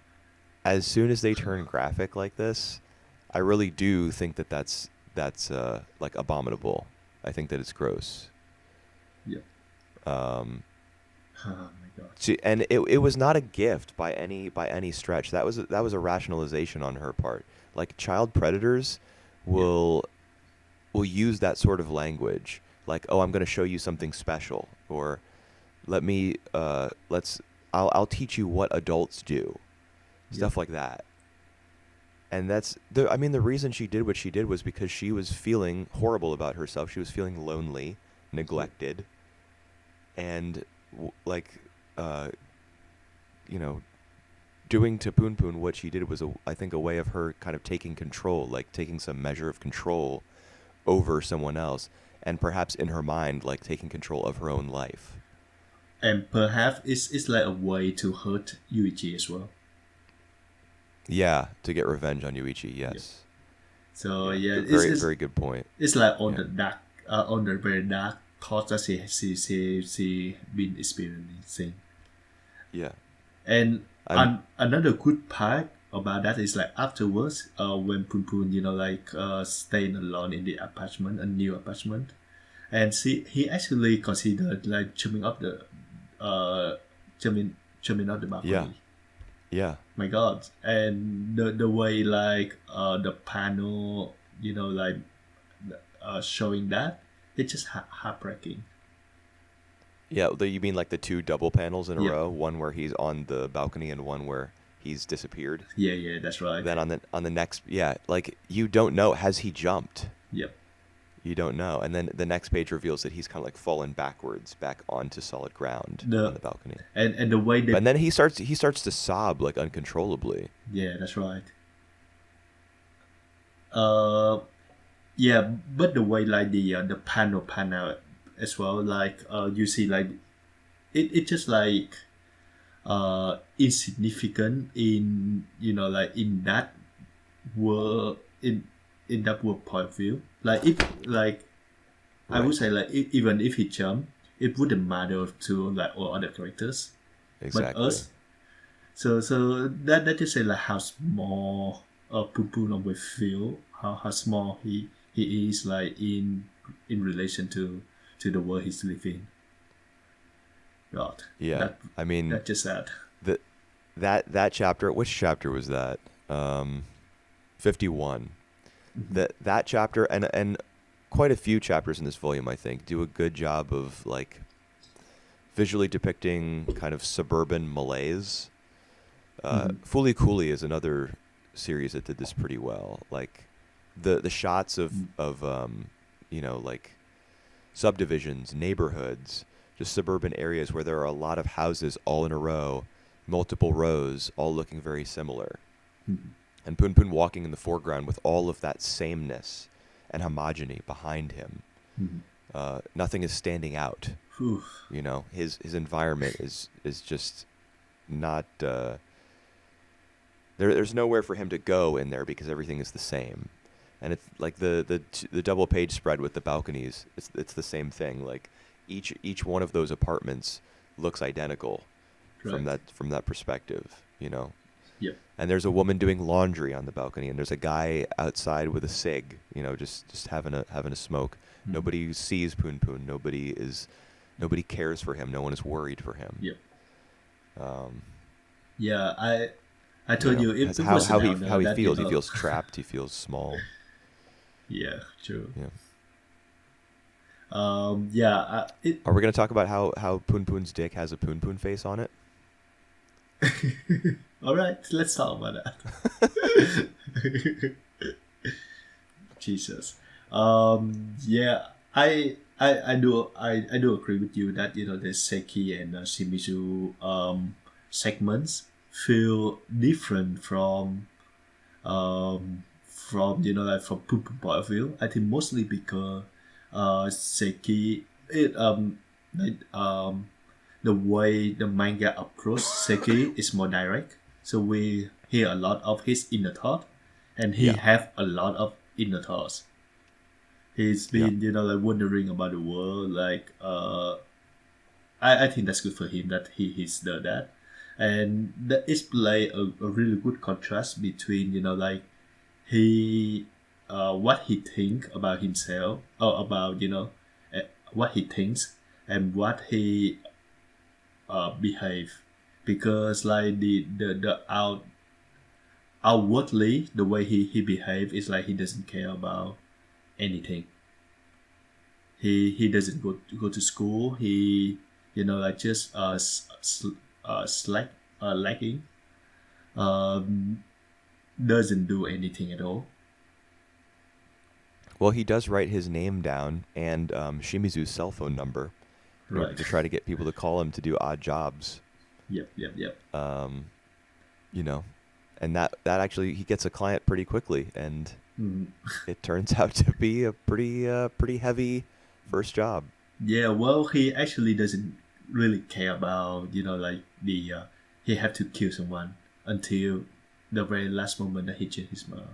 as soon as they turn graphic like this, I really do think that that's like abominable. I think that it's gross. Yep. Um, Oh my god. And it was not a gift by any stretch. That was a rationalization on her part. Like child predators Yeah. will use that sort of language, like, "Oh, I'm going to show you something special," or "Let me let's I'll teach you what adults do," Yep. stuff like that. And that's the I mean the reason she did what she did was because she was feeling horrible about herself. She was feeling lonely, Yep. neglected, and like uh, you know, doing to Poon Poon what she did was, I think, a way of her kind of taking control, like taking some measure of control over someone else, and perhaps in her mind, like taking control of her own life. And perhaps it's like a way to hurt Yuichi as well. Yeah, to get revenge on Yuichi. Yep. Yes. So Yeah. yeah, Very very good point. it's like on Yeah. the dark, on the very dark thoughts that she been experiencing. Yeah. And I'm. another good part about that is like afterwards, when Poon Poon, staying alone in the apartment, a new apartment, and he actually considered like uh, jumping up the Yeah. balcony. Yeah. My God! And the way like the panel, showing that, it's just heartbreaking. Yeah. You mean like the two double panels in a Yep. row? One where he's on the balcony and one where he's disappeared. Yeah, yeah, that's right. Then on the next, yeah, like you don't know, has he jumped? Yep. You don't know. And then the next page reveals that he's kind of like fallen backwards back onto solid ground on The the balcony. and the way But they. then he starts to sob like uncontrollably. Yeah, that's right. Uh, yeah, but the way like the panel as well, like you see like it just like insignificant in like in that world in that world point of view. Like if like I would Right. say like even if he jumped, it wouldn't matter to like all other characters, but Exactly. us. So that just say like how small Poon Poon will feel, how small he is like in relation to the world he's living. God, Yeah. that I mean, that just sad. the that chapter, which chapter was that? 51. That chapter and quite a few chapters in this volume, I think, do a good job of like visually depicting kind of suburban malaise. Fooly Cooley is another series that did this pretty well. Like the shots of like subdivisions, neighborhoods, just suburban areas where there are a lot of houses all in a row, multiple rows, all looking very similar. And Poon Poon walking in the foreground with all of that sameness and homogeny behind him. Nothing is standing out. Whew. You know, his environment is just not. There's nowhere for him to go in there because everything is the same, and it's like the double page spread with the balconies. It's the same thing. Like each one of those apartments looks identical Right. from that perspective. You know, Yep. and there's a woman doing laundry on the balcony, and there's a guy outside with a cig. You know, just having a smoke. Nobody sees Poon Poon. Nobody cares for him. No one is worried for him. Yep. Um, Yeah, I told you that's it was how he now how he that feels. He feels trapped. He feels small. Yeah, true. Yeah. Yeah, it. Are we gonna talk about how Poon Poon's dick has a Poon Poon face on it? All right, let's talk about that. Jesus. Yeah, I do agree with you that the Seki and Shimizu segments feel different from Poon Poon point of view. I think mostly because Seki the way the manga approach Seki is more direct. So we hear a lot of his inner thought, and he Yeah. have a lot of inner thoughts. He's been like wondering about the world. Like I think that's good for him that he's done that, and that is play a really good contrast between like he what he think about himself or about what he thinks and what he behave, because like the outwardly the way he behave is like he doesn't care about anything. He doesn't go to school. He, like just slack, lacking, um, doesn't do anything at all. Well, he does write his name down and Shimizu's cell phone number in order Right. to try to get people to call him to do odd jobs. Yep. Um, you know, and that actually he gets a client pretty quickly, and Mm. it turns out to be a pretty heavy first job. Yeah, well, he actually doesn't really care about, like the he have to kill someone until the very last moment that he changed his mind.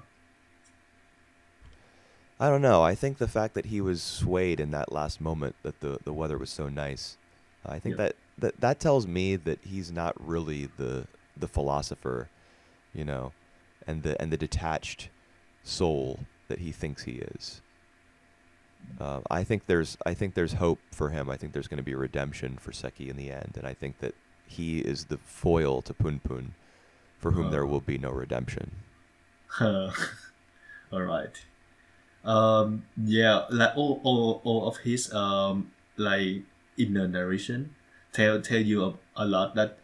I don't know. I think the fact that he was swayed in that last moment, that the weather was so nice, I think Yep. that tells me that he's not really the philosopher, you know, and the detached soul that he thinks he is. I think there's hope for him. I think there's going to be redemption for Seki in the end, and I think that he is the foil to Punpun, for whom there Uh, will be no redemption. all right. Yeah, like all of his like inner narration tell you a lot that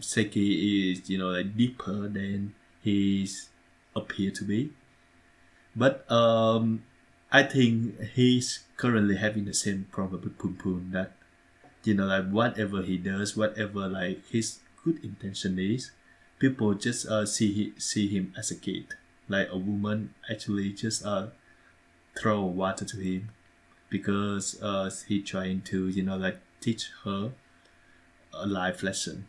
Seki is, like deeper than he's appear to be. But I think he's currently having the same problem with Pum Pum, that, like whatever he does, whatever like his good intention is, people just see him as a kid, like a woman actually just throw water to him because he trying to, like teach her a life lesson.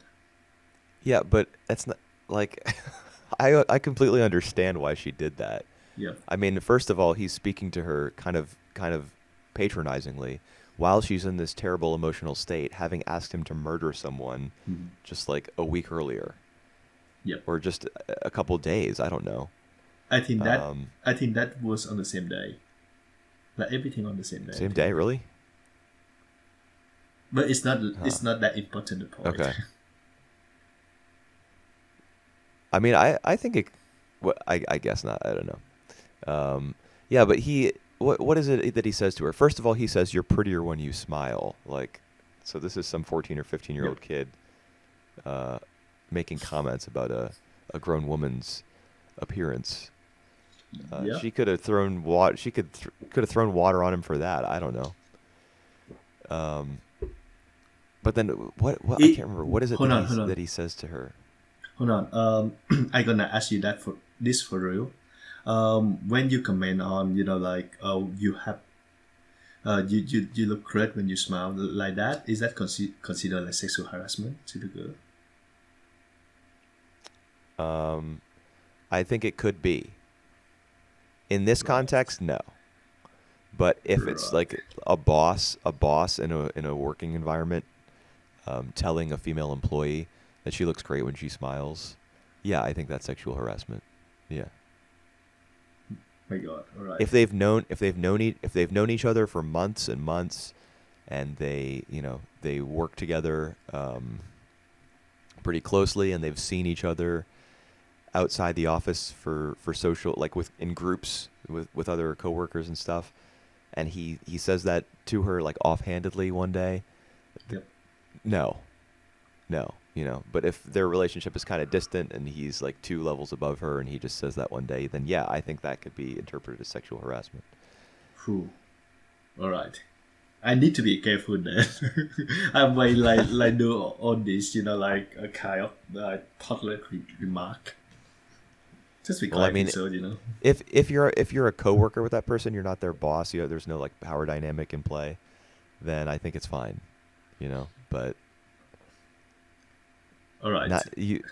Yeah, but it's not like I completely understand why she did that. Yeah. I mean, first of all, he's speaking to her kind of patronizingly while she's in this terrible emotional state, having asked him to murder someone Mhm. just like a week earlier Yep. or just a couple days. I don't know. I think that Um, I think that was on the same day. Like everything on the same day, I Same think. day, really? But it's not Huh. it's not that important the point. Okay. I mean, I think it. Well, I guess not. I don't know. Yeah, but what is it that he says to her? First of all, he says, "You're prettier when you smile." Like, so this is some 14 or 15-year-old Yep. kid uh, making comments about a grown woman's appearance. Yeah. She could have thrown water. She could have thrown water on him for that. I don't know. Um, but then what I It, can't remember. What is it hold that on, hold on, that he says to her? hold on. I'm gonna ask you that for this for real. When you comment on, like, you have, you look great when you smile like that. Is that considered like sexual harassment to the girl? Um, I think it could be. In this Right. context, no. But if it's Right. like a boss in a working environment, telling a female employee that she looks great when she smiles, yeah, I think that's sexual harassment. Yeah. My God. All right. If they've known each other for months and months, and they work together pretty closely, and they've seen each other outside the office for social, like in groups with other coworkers and stuff, and he says that to her like offhandedly one day. Yep. No, no, but if their relationship is kind of distant and he's like 2 levels above her and he just says that one day, then yeah, I think that could be interpreted as sexual harassment. Whew. All right. I need to be careful then. I might like do all this, like a kind of toddler remark. Just because Well, I I think mean, so. if you're a coworker with that person, you're not their boss. There's no like power dynamic in play. Then I think it's fine, But All right. not you.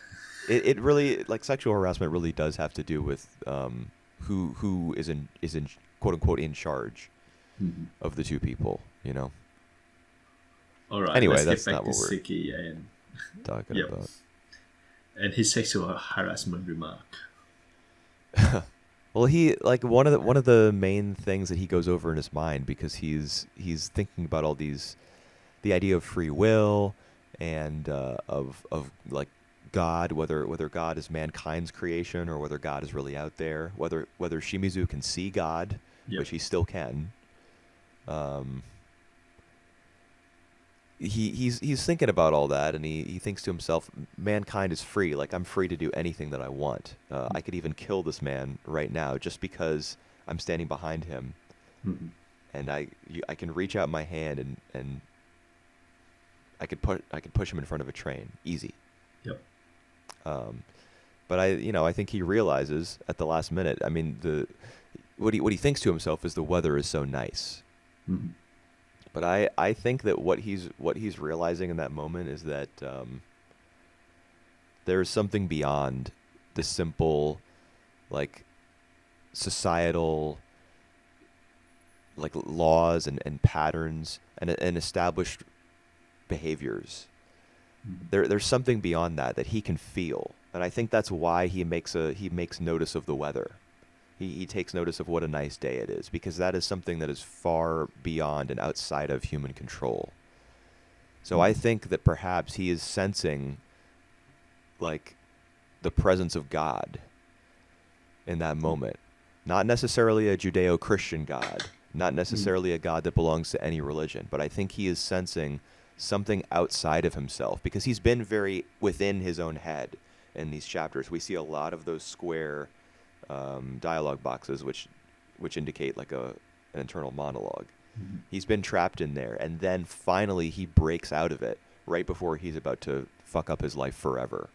It really, like, sexual harassment really does have to do with who is in quote unquote in charge Mhm. of the two people. All right. Anyway, Let's get that's back not to what we're Siki and talking yep, about. and his sexual harassment remark. Well, he like one of the main things that he goes over in his mind, because he's thinking about all these, the idea of free will and of like God, whether God is mankind's creation or whether God is really out there, whether Shimizu can see God, Yep. which he still can. He's thinking about all that, and he thinks to himself, mankind is free. Like, I'm free to do anything that I want. I could even kill this man right now just because I'm standing behind him, Mm-hmm. and I can reach out my hand and I could push him in front of a train, easy. Yep. But I think he realizes at the last minute. I mean, what he thinks to himself is the weather is so nice. Mm-hmm. But I think that what he's realizing in that moment is that there's something beyond the simple, like, societal, like, laws and patterns and established behaviors. Mm-hmm. There's something beyond that he can feel, and I think that's why he makes notice of the weather. He takes notice of what a nice day it is, because that is something that is far beyond and outside of human control. So I think that perhaps he is sensing, like, the presence of God in that moment. Not necessarily a Judeo-Christian God, not necessarily a God that belongs to any religion, but I think he is sensing something outside of himself, because he's been very within his own head in these chapters. We see a lot of those square dialogue boxes, which indicate like an internal monologue. Mm-hmm. He's been trapped in there, and then finally he breaks out of it right before he's about to fuck up his life forever.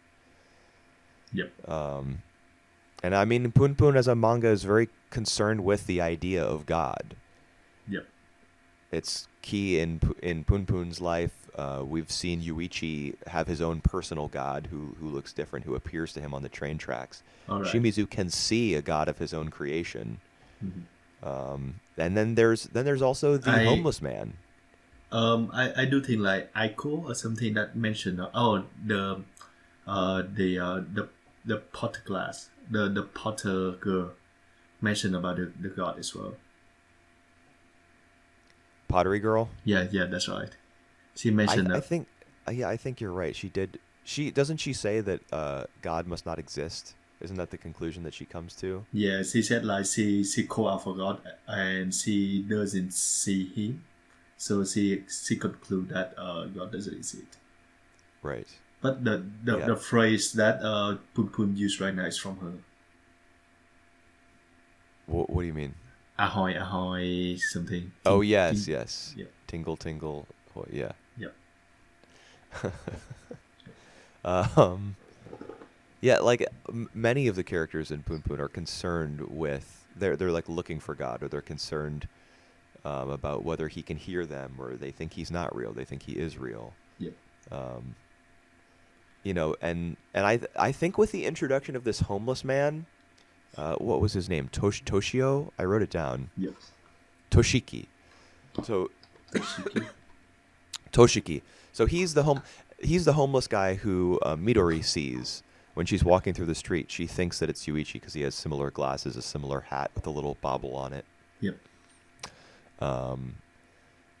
Yep. And I mean, Punpun as a manga is very concerned with the idea of God. Yep. It's key in Punpun's life. We've seen Yuichi have his own personal god who looks different, who appears to him on the train tracks. All right. Shimizu can see a god of his own creation. Mm-hmm. And then there's also the homeless man. I do think like Aiko or something that mentioned. The potter class, the potter girl mentioned about the god as well. Pottery girl? Yeah, that's right. She mentioned I think you're right. She did. Doesn't she say that God must not exist? Isn't that the conclusion that she comes to? Yeah, she said like she called out for God and she doesn't see him, so she conclude that God doesn't exist. Right. But the phrase that Pun used right now is from her. What do you mean? Ahoy, ahoy, something. Oh, yes. Yeah. Tingle, tingle. Yeah. Yep. Yeah, like many of the characters in Punpun are concerned with they're like looking for God, or they're concerned about whether he can hear them, or they think he's not real, they think he is real. Yep. And I think with the introduction of this homeless man, what was his name? Toshio? I wrote it down. Yep. Toshiki. So Toshiki. So he's the homeless guy who Midori sees when she's walking through the street. She thinks that it's Yuichi because he has similar glasses, a similar hat with a little bauble on it. Yep.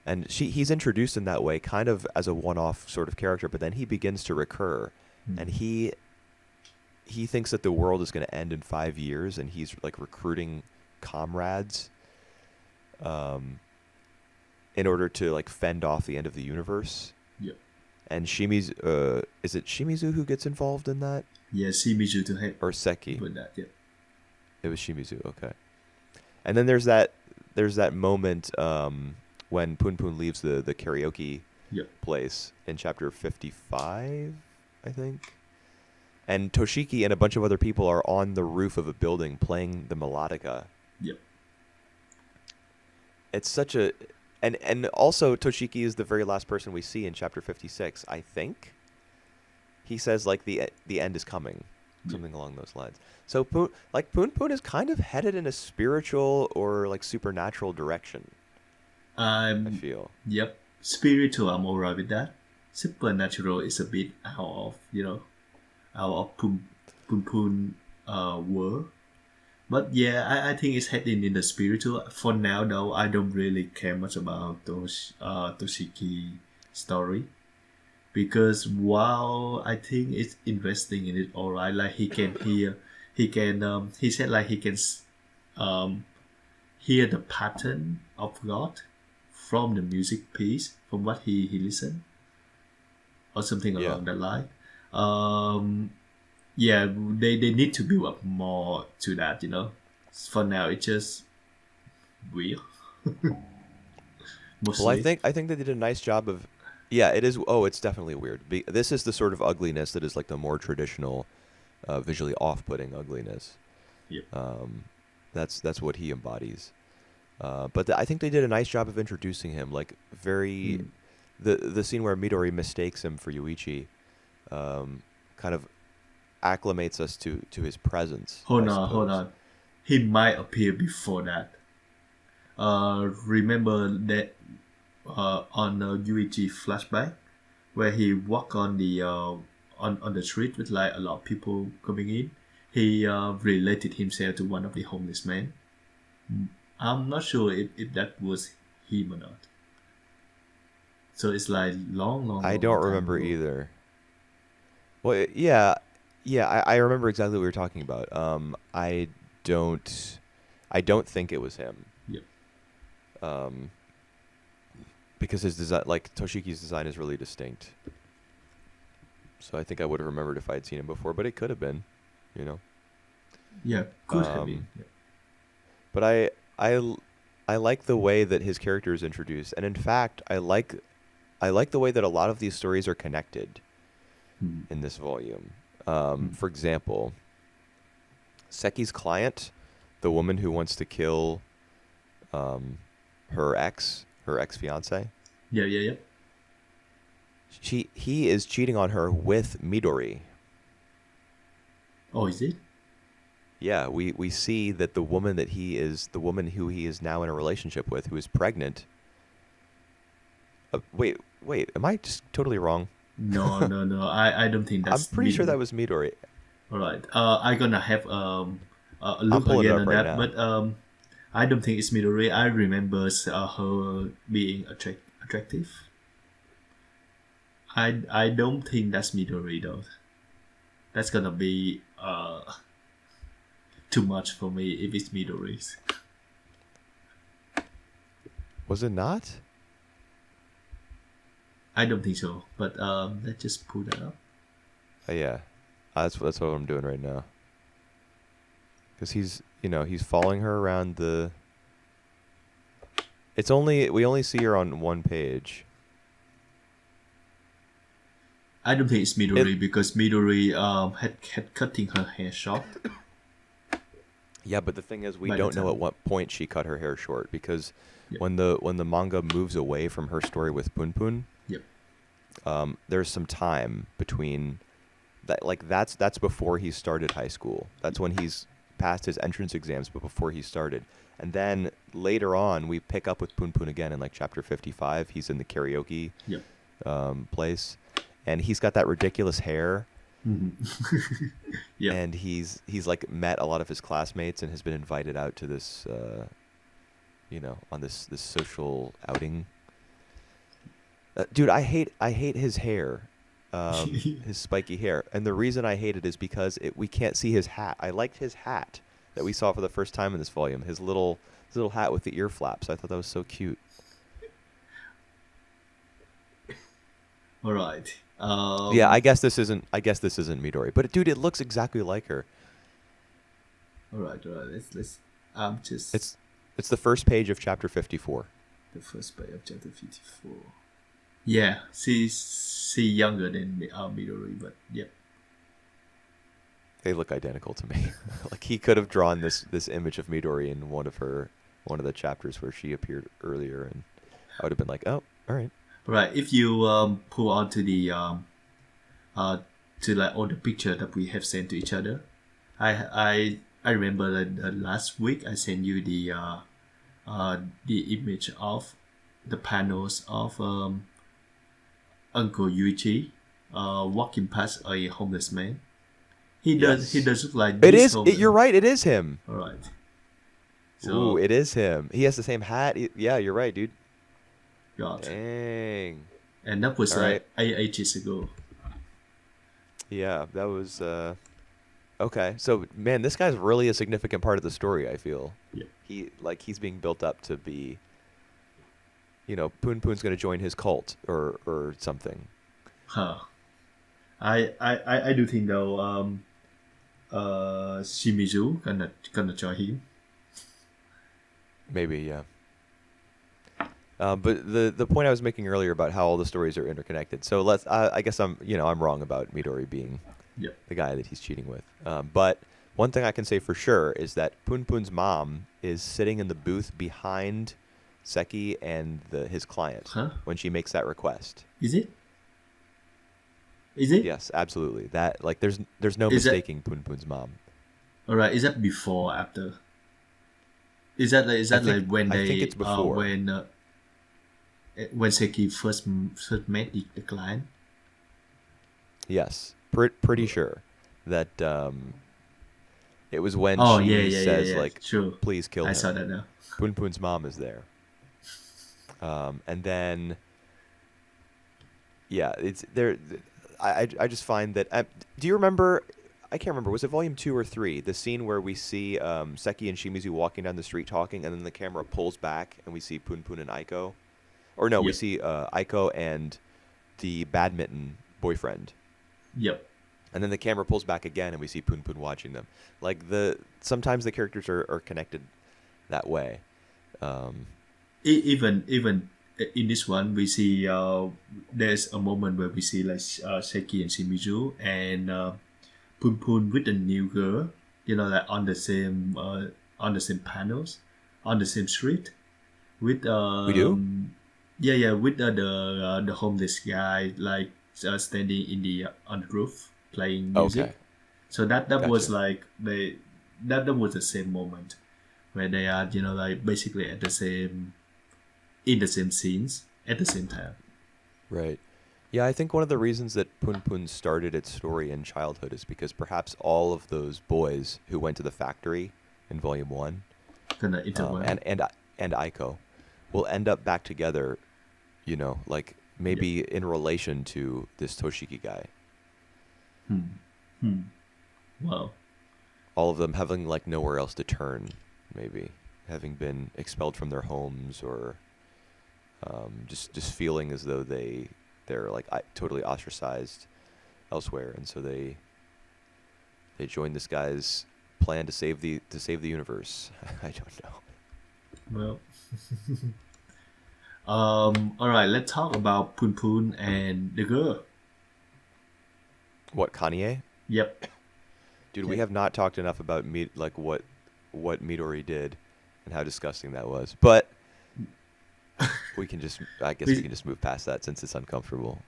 And he's introduced in that way, kind of as a one-off sort of character, but then he begins to recur, and he thinks that the world is going to end in 5 years, and he's like recruiting comrades in order to like fend off the end of the universe. Yep. And Shimizu, is it Shimizu who gets involved in that? Yeah, Shimizu to help. Or Seki? With that, yeah. It was Shimizu, okay. And then there's that moment when Punpun leaves the karaoke place in chapter 55, I think. And Toshiki and a bunch of other people are on the roof of a building playing the melodica. Yep. It's such a... And also Toshiki is the very last person we see in chapter 56, I think. He says, like, the end is coming. Something along those lines. So, Punpun is kind of headed in a spiritual or, like, supernatural direction, I feel. Yep. Spiritual, I'm alright with that. Supernatural is a bit out of Punpun world. But yeah, I think it's heading in the spiritual. For now, though, I don't really care much about those Toshiki story. because while I think it's investing in it all right, like he said like he can um, hear the pattern of God from the music piece from what he listened or something Yeah. along that line. Um, yeah, they need to build up more to that, you know. For now, it's just weird, Well, I mostly. think I think they did a nice job of. Yeah, it is. Oh, it's definitely weird. This is the sort of ugliness that is like the more traditional, visually off-putting ugliness. Yep. Um, that's what he embodies. But I think they did a nice job of introducing him. Like very, Mm. the scene where Midori mistakes him for Yuichi, kind of acclimates us to his presence, I Hold suppose. on. He might appear before that. Remember that on UEG flashback where he walk on the on the street with like a lot of people coming in. He related himself to one of the homeless men. I'm not sure if that was him or not. So it's like I long don't time remember ago. either. Well, yeah, yeah, I remember exactly what you're talking about. Don't, I don't think it was him. Yep. Um, because his design, like Toshiki's design, is really distinct. So I think I would have remembered if I had seen him before, but it could have been, you know. Yeah, could have been. Um, Yeah. but I like the way that his character is introduced, and in fact, I like the way that a lot of these stories are connected Hmm. in this volume. Hmm. For example, Seki's client, the woman who wants to kill um, her ex fiance, Yeah, yeah, yeah. he is cheating on her with Midori. Oh, is it? Yeah, we see that the woman who he is now in a relationship with, who is pregnant. Wait, am I just totally wrong? No, no, no. I don't think I'm that's pretty sure that Midori. was Midori. All right. I gonna have a I'm look pulling it again up on right that, now. but I don't think it's Midori. I remember her being attractive. I don't think that's Midori though. That's gonna be too much for me if it's Midori's. Was it not? I don't think so. But let's just pull that up. Yeah, that's what I'm doing right now. Because he's following her around the. It's only we only see her on one page. I don't think it's It Midori because Midori had cutting her hair short Yeah, but the thing is, we by the don't know at time. what point she cut her hair short because Yep. when the manga moves away from her story with Punpun, Yep. there's some time between that. Like that's before he started high school. That's when he's passed his entrance exams, but before he started. And then later on, we pick up with Punpun again in like chapter 55. He's in the karaoke Yep. place, and he's got that ridiculous hair. Mhm. Yep. And he's like met a lot of his classmates and has been invited out to this on this social outing. Dude, I hate his hair, his spiky hair, and the reason I hate it is because we can't see his hat. I liked his hat that we saw for the first time in this volume. His little hat with the ear flaps. I thought that was so cute. All right. Yeah, I guess this isn't Midori, but dude, it looks exactly like her. All right. All right. Let's. Just It's it's the first page of chapter 54. the first page of chapter 54. Yeah, she younger than Midori, but yep. They look identical to me. Like he could have drawn this image of Midori in one of the chapters where she appeared earlier, and I would have been like, oh, all right. All right. If you pull on to the uh to like all the picture that we have sent to each other, I remember that last week I sent you the image of the panels of Uncle Yuichi walking past a homeless man. He Yes, does look like it this is. homeless. You're right. It is him. All right. Ooh, So it is him. He has the same hat. Yeah, you're right, dude. got Dang. and that was All right. like 8 ages ago. Yeah, that was okay. So, man, this guy's really a significant part of the story, I feel. Yeah. He's being built up to be, Poon Poon's going to join his cult or something. Huh. I do think though Shimizu gonna join him. Maybe, yeah. But the point I was making earlier about how all the stories are interconnected. So I guess I'm wrong about Midori being Yeah. the guy that he's cheating with. But one thing I can say for sure is that Poon Poon's mom is sitting in the booth behind Seki and his client Huh? when she makes that request. Is it? Is it? Yes, absolutely. That there's no Is that mistaking Poon Poon's mom. alright? Is that before or after? Is I that think like when I think they it's before. when Seki first met the client? Yes, pretty sure that it was when Oh yeah, she yeah, yeah, says yeah. like, True. "Please kill I saw him." that now. Poon Poon's mom is there. And then, yeah, it's there. I just find that. Do you remember? I can't remember. Was it volume 2 or 3? The scene where we see Seki and Shimizu walking down the street talking, and then the camera pulls back, and we see Poon Poon and Aiko. Or no, we Yep. see Aiko and the badminton boyfriend. Yep. And then the camera pulls back again, and we see Poon Poon watching them. Like sometimes the characters are connected that way. Even in this one, we see there's a moment where we see like Seki and Shimizu and Poon Poon with a new girl. Like on the same panels, on the same street with We do? yeah with the homeless guy like standing in the on the roof playing music. Okay, So that was gotcha. like that was the same moment where they are like basically at the same in the same scenes at the same time. Right. Yeah, I think one of the reasons that Poon Poon started its story in childhood is because perhaps all of those boys who went to the factory in Volume 1, Gonna intertwine. and Aiko, will end up back together, like Yeah. maybe in relation to this Toshiki guy. Hmm. Wow. All of them having like nowhere else to turn, maybe having been expelled from their homes or just feeling as though they're like totally ostracized elsewhere, and so they join this guy's plan to save the universe. I don't know. Well. All right. Let's talk about Poon Poon and the girl. What, Kanye? Yep. Dude, we Okay. have not talked enough about what Midori did and how disgusting that was. But I guess we can just move past that since it's uncomfortable.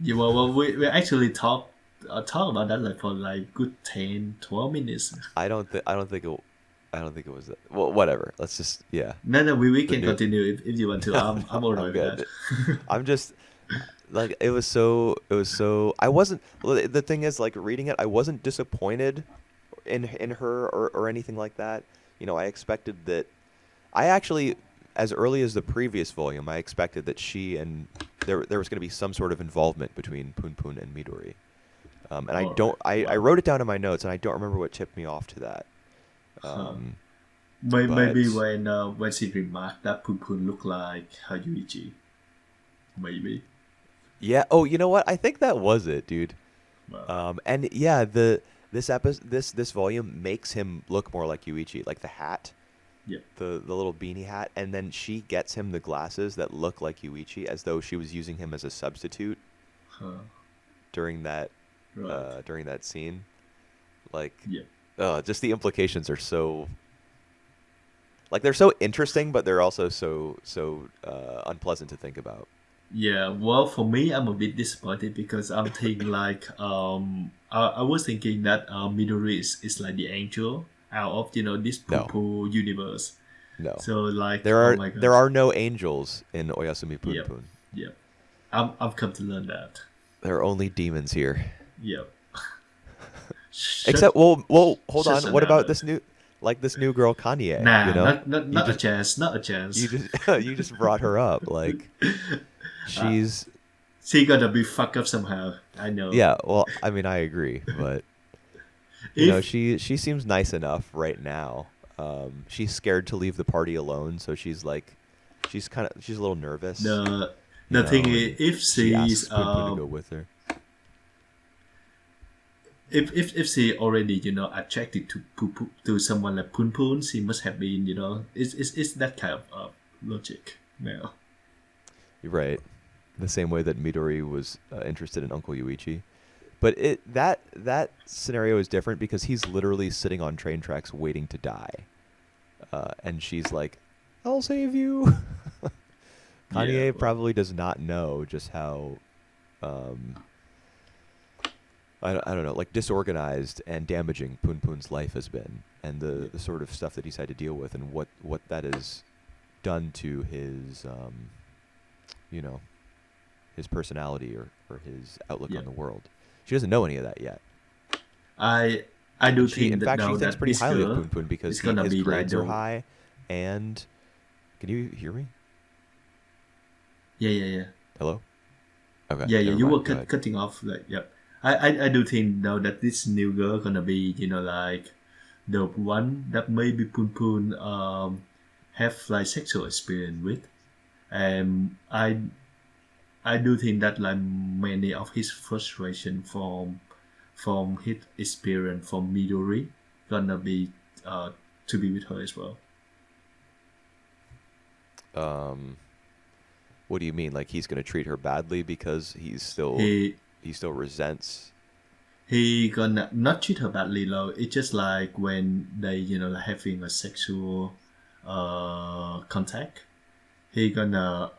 Yeah. Well, we actually talk about that like for like good 10-12 minutes. I don't think it was that. Well, whatever. Let's just, yeah. No, we The can new continue if you want to. I'm I'm alright with good. that. I'm just like I wasn't well, the thing is like reading it I wasn't disappointed in her or anything like that. I expected that I actually as early as the previous volume I expected that she and there was going to be some sort of involvement between Poon Poon and Midori. And I All don't right. I Wow. wrote it down in my notes and I don't remember what tipped me off to that. Huh. Um, Maybe but when she remarked that Poon Poon look like her Yuichi. Maybe. yeah, oh, you know what? I think that was it, dude. Well, And yeah, this episode, this volume makes him look more like Yuichi, like the hat, yeah. the little beanie hat, and then she gets him the glasses that look like Yuichi, as though she was using him as a substitute Huh. during that Right. during that scene. Like, Yeah. just the implications are so like they're so interesting, but they're also so unpleasant to think about. Yeah, well, for me, I'm a bit disappointed because I'm thinking like I was thinking that Midori is like the angel out of this No, poo universe. no, So like, there oh are my there god, are no angels in Oyasumi Poon yep, Poon. yep. I've come to learn that. There are only demons here. Yep. Shut, Except, well, hold shut on. What about another. this new girl, Kanye? Nah, not You not a just, chance, not a you chance. just, you just brought her up. Like, Uh, she's she gonna be fucked up somehow. I know. yeah. Well, I mean, I agree, but If she seems nice enough right now. She's scared to leave the party alone, so she's a little nervous, the the thing is, and if she she's asks Poon Poon to go with her. if she already attracted to to someone like Poon Poon, she must have been it's that kind of logic now. You're right. The same way that Midori was interested in Uncle Yuichi. But that scenario is different because he's literally sitting on train tracks waiting to die, and she's like, "I'll save you." Yeah, Kanye well, probably does not know just how, um, I don't know, like disorganized and damaging Poon Poon's life has been, and yeah, the sort of stuff that he's had to deal with, and what that has done to his, you know, his personality or his outlook yeah. on the world. She doesn't know any of that yet. I I do And she, in think that fact, she now thinks that pretty this highly of girl Poon Poon because is gonna his be like grades are the high, and can you hear me? yeah, yeah, yeah. Hello? Okay, Yeah, yeah, never you were mind. Go ahead. cutting off like yeah. I do think now that this new girl gonna be like the one that maybe Poon Poon have like sexual experience with, and I do think that like many of his frustration from his experience from Midori gonna be to be with her as well. Um, what do you mean? Like he's going to treat her badly because He he still resents? he gonna not treat her badly though. It's just like when they like having a sexual contact, he gonna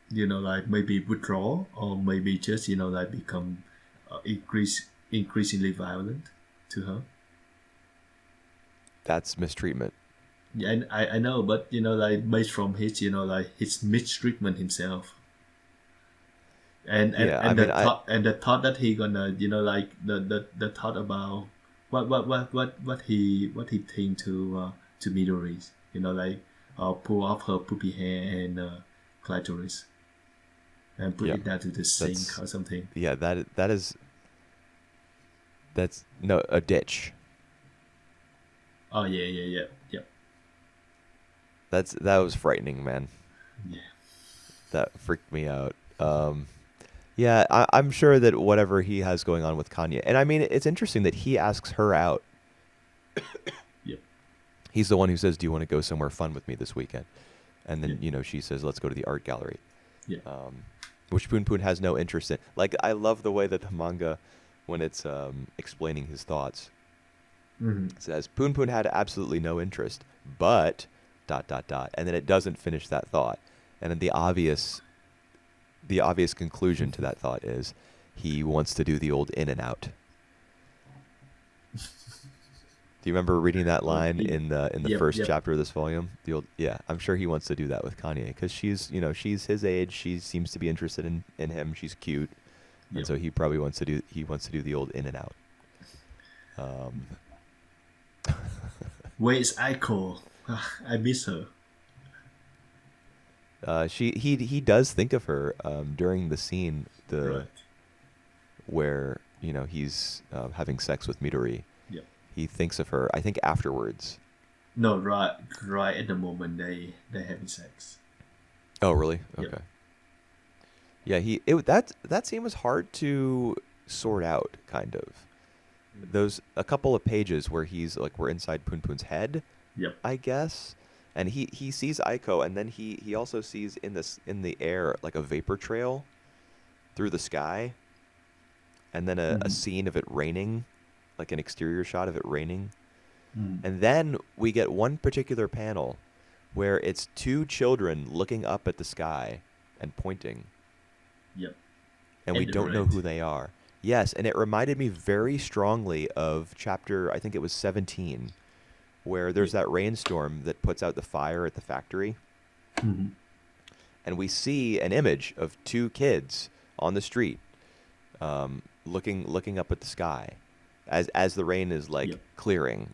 like maybe withdraw or maybe just like become increasingly violent to her. That's mistreatment. Yeah, and I know, but like based from his like his mistreatment himself, and and Yeah, I and mean, the thought and the thought that he gonna like the thought about what he think to Midori, like pull off her poopy hair and clitoris and put yeah, it down to the sink that's or something. yeah, that's no a ditch. Oh yeah, yeah, yeah, yeah, That was frightening, man. yeah. That freaked me out. Yeah, I'm sure that whatever he has going on with Kanye, and I mean, it's interesting that he asks her out. Yep. He's the one who says, "Do you want to go somewhere fun with me this weekend?" And Yep. then she says, "Let's go to the art gallery," Yep. which Poon Poon has no interest in. Like, I love the way that the manga, when it's explaining his thoughts, Mm-hmm. says Poon Poon had absolutely no interest, but dot dot dot, and then it doesn't finish that thought, and then the obvious conclusion to that thought is he wants to do the old in and out. Do you remember reading that Oh, line yeah. in the Yep. first Yep. chapter of this volume? The old yeah, I'm sure he wants to do that with Kanye because she's his age. She seems to be interested in him. She's cute, and Yep. so he wants to do the old in and out. Um, Where is Aiko? I miss her. he does think of her during the scene Right. where he's having sex with Midori. Yep. He thinks of her. I think afterwards. No, right at the moment they having sex. Oh, really? Yep. Okay. Yeah, that scene was hard to sort out, kind of. Those a couple of pages where he's like we're inside Poon Poon's head, Yep. I guess, and he sees Aiko, and then he also sees in the air like a vapor trail through the sky, and then a Mm-hmm. scene of it raining, like an exterior shot of it raining, Mm. and then we get one particular panel where it's two children looking up at the sky and pointing, Yep. and we And the don't know red. who they are. Yes, and it reminded me very strongly of chapter, I think it was 17, where there's Yep. that rainstorm that puts out the fire at the factory, Mm-hmm. and we see an image of two kids on the street, looking up at the sky, as the rain is like Yep. clearing.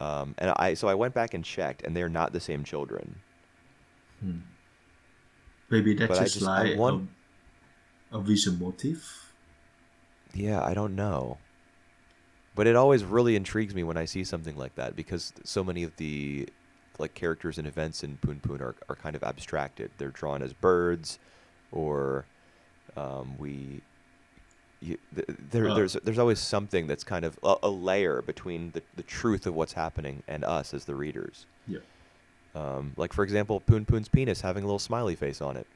And I went back and checked, and they're not the same children. Mm. Maybe that's But just I like want, a visual motive. yeah, I don't know. But it always really intrigues me when I see something like that because so many of the like characters and events in Poon Poon are kind of abstracted. They're drawn as birds, or we Uh, there's always something that's kind of a layer between the truth of what's happening and us as the readers. yeah. Like for example, Poon Poon's penis having a little smiley face on it,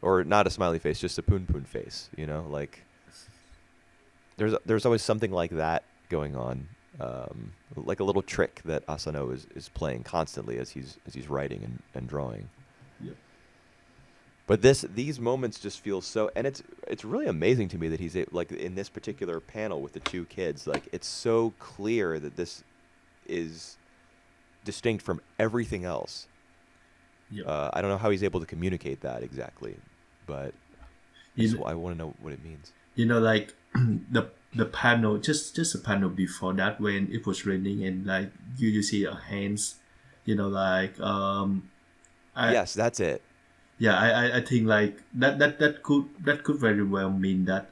or not a smiley face, just a Poon Poon face. You know, like there's always something like that going on, like a little trick that Asano is playing constantly as he's writing and drawing. Yeah. But these moments just feel so, and it's really amazing to me that like in this particular panel with the two kids, like it's so clear that this is distinct from everything else. Yeah. I don't know how he's able to communicate that exactly, but You know, I want to know what it means. like the panel, just a panel before that when it was raining and like you see a hands, like I Yes, that's it. yeah I think like that could very well mean that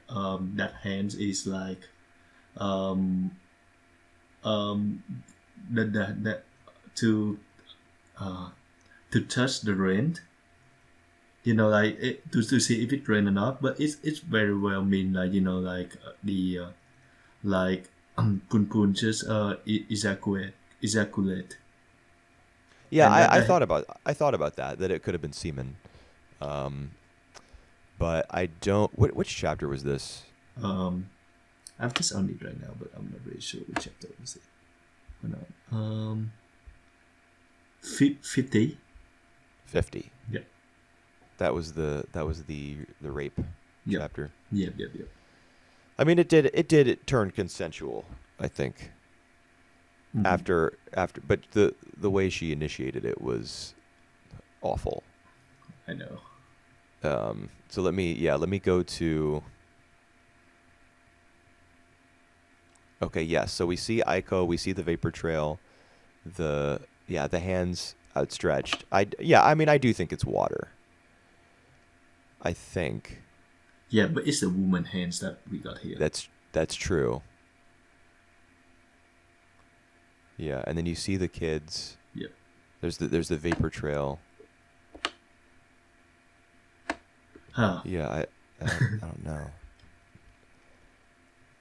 that hands is like um um the to uh to touch the rain, like to see if it rain or not, but it's very well mean like like the like Pun Pun just ejaculate, Yeah, and that I thought about that it could have been semen, um, but I don't. Which chapter was this? um I'm just on it right now, but I'm not really sure which chapter was it. Hold on. 50. 50. Yeah. That was the rape Yep. chapter. Yep. Yep. Yep. I mean, it turned consensual. I think Mhm. but the way she initiated it was awful. I know. So let me go to. Okay, yes. So we see Aiko, we see the vapor trail, the hands outstretched. I mean I do think it's water. I think Yeah, but it's the woman hands that we got here. that's true. Yeah, and then you see the kids. Yep. There's the vapor trail. Huh. Yeah, I don't know.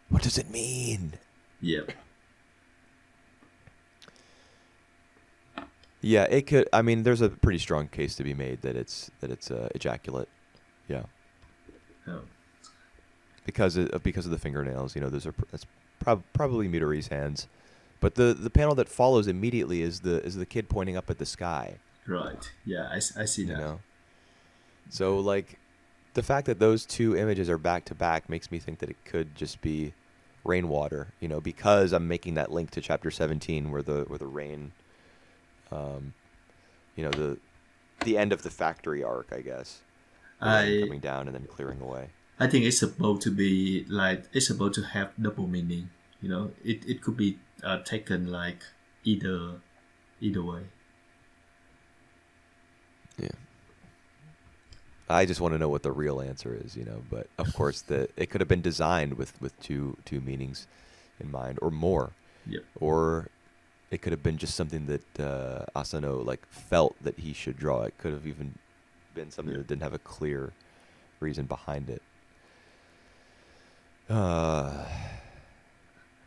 What does it mean? Yep. Yeah, it could. I mean, there's a pretty strong case to be made that it's ejaculate. Yeah, Oh. because of the fingernails. You know, that's probably Midori's hands. But the panel that follows immediately is the kid pointing up at the sky. Right. Yeah, I see You that. know, so like the fact that those two images are back to back makes me think that it could just be rainwater. You know, because I'm making that link to chapter 17 where the rain, um, you know, the end of the factory arc, I guess. The rain I coming down and then clearing away. I think it's supposed to be like it's supposed to have double meaning. It could be taken like either way. Yeah. I just want to know what the real answer is, you know. But of course, it could have been designed with two meanings in mind, or more, Yep. or it could have been just something that Asano like felt that he should draw. It could have even been something Yep. that didn't have a clear reason behind it.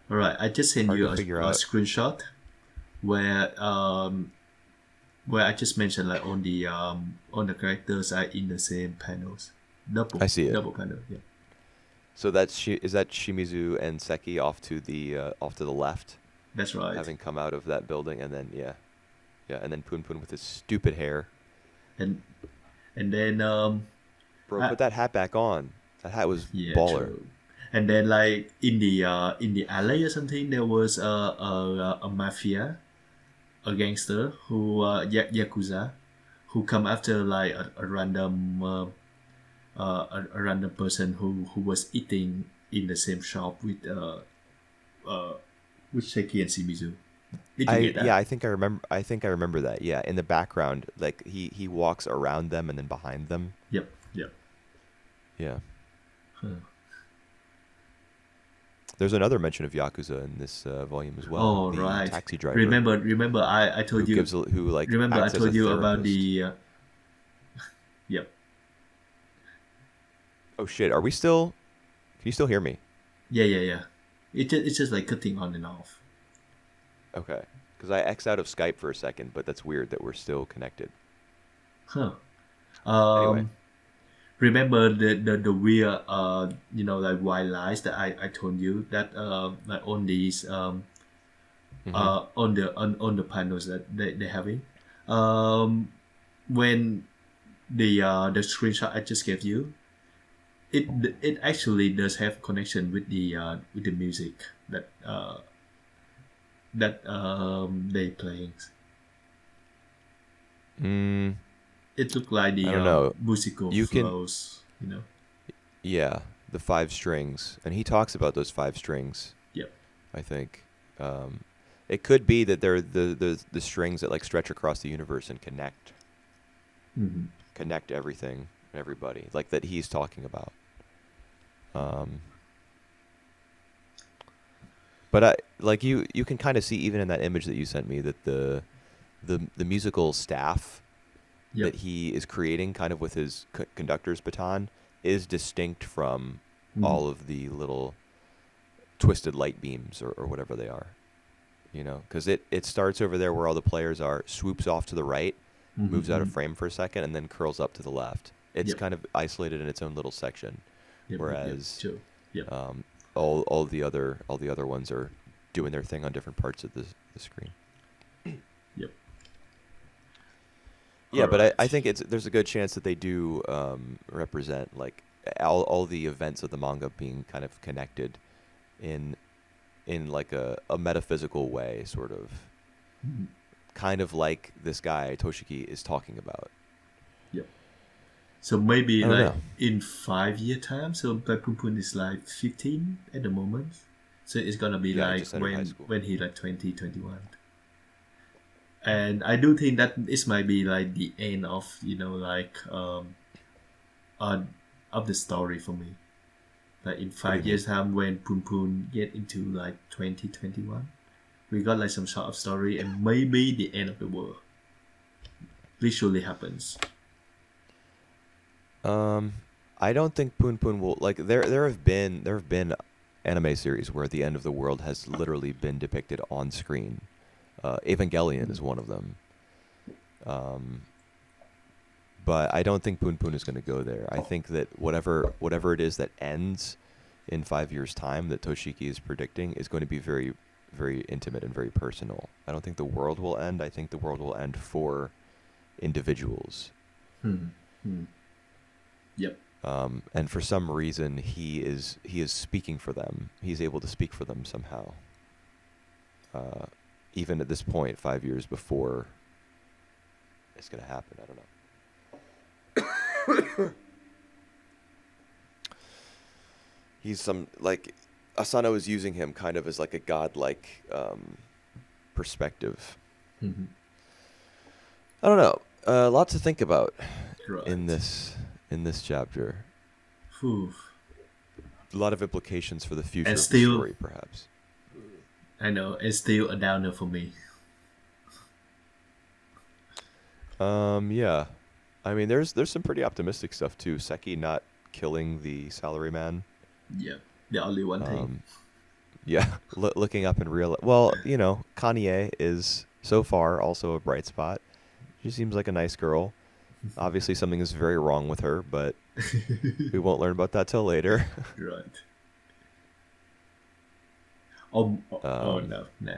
All right. I just sent Hard you to figure a out. screenshot where I just mentioned like on the characters are in the same panels. I see it. Double panel. Yeah. So is that Shimizu and Seki off to the left, That's right. having come out of that building, and then and then Poon Poon with his stupid hair. And then Bro, put that hat back on. That hat was yeah, baller. true. And then like in the alley or something, there was a mafia, a gangster who yakuza, who come after like a random a random person who was eating in the same shop with Seki and Shimizu. Did you get that? I think I remember. I think I remember that. Yeah, in the background, like he walks around them and then behind them. Yep, yep. Yeah. Huh. There's another mention of Yakuza in this volume as well. Oh The right. taxi driver Remember I who told you. like Remember I acts as a told you about therapist. the. Yep. Oh shit! Are we still? Can you still hear me? Yeah. It's just like cutting on and off. Okay. Because I X out of Skype for a second, but that's weird that we're still connected. Huh. Anyway. Um. Remember the weird like white lies that I told you that like on these Hmm. on the panels that they having um when the screenshot I just gave you, it actually does have connection with the music that they playing. Mm, It looked like I the don't know. musical You can, flows, you know. yeah, the five strings, and he talks about those five strings. Yep. I think um, it could be that they're the strings that like stretch across the universe and Hmm. connect everything and everybody, like that he's talking about. Um, but I like you can kind of see even in that image that you sent me that the musical staff Yep. that he is creating kind of with his conductor's baton is distinct from Hmm. all of the little twisted light beams or whatever they are, you know, because it starts over there where all the players are, swoops off to the right, moves out of Hmm. frame for a second, and then curls up to the left. It's Yep. kind of isolated in its own little section, Yep. whereas True. Yep. um, all the other ones are doing their thing on different parts of the screen. Yep. Yeah, All but I right. think there's a good chance that they do represent like all the events of the manga being kind of connected in like a metaphysical way, sort of, Mhm. kind of like this guy Toshiki is talking about. Yep. So maybe I don't like know. in 5 year time. So Black Pun is like 15 at the moment. So it's gonna be Yeah, he like just entered high when school. he like 2021. And I do think that this might be like the end of like uh, of the story for me. Like in What do you five mean? years time when Pun Pun get into like 2021, we got like some sort of story and maybe the end of the world literally happens. I don't think Poon Poon will like there have been anime series where the end of the world has literally been depicted on screen. Evangelion is one of them. Um, but I don't think Poon Poon is going to go there. I think that whatever it is that ends in 5 years' time that Toshiki is predicting is going to be very, very intimate and very personal. I don't think the world will end. I think the world will end for individuals. Hmm. Hmm. Yep. And for some reason, he is speaking for them. He's able to speak for them somehow. Even at this point, 5 years before it's going to happen. I don't know. He's some like Asano is using him kind of as like a godlike perspective. Hmm. I don't know. A lot to think about in Right. this chapter. Phew. A lot of implications for the future And of the still, story, perhaps. I know it's still a downer for me. Yeah. I mean, there's some pretty optimistic stuff too. Seki not killing the salaryman. Yeah. The only one thing. Yeah, looking up and real. Well, you know, Kanye is so far also a bright spot. She seems like a nice girl. Obviously, something is very wrong with her, but we won't learn about that till later. Right. Oh um, no, nah.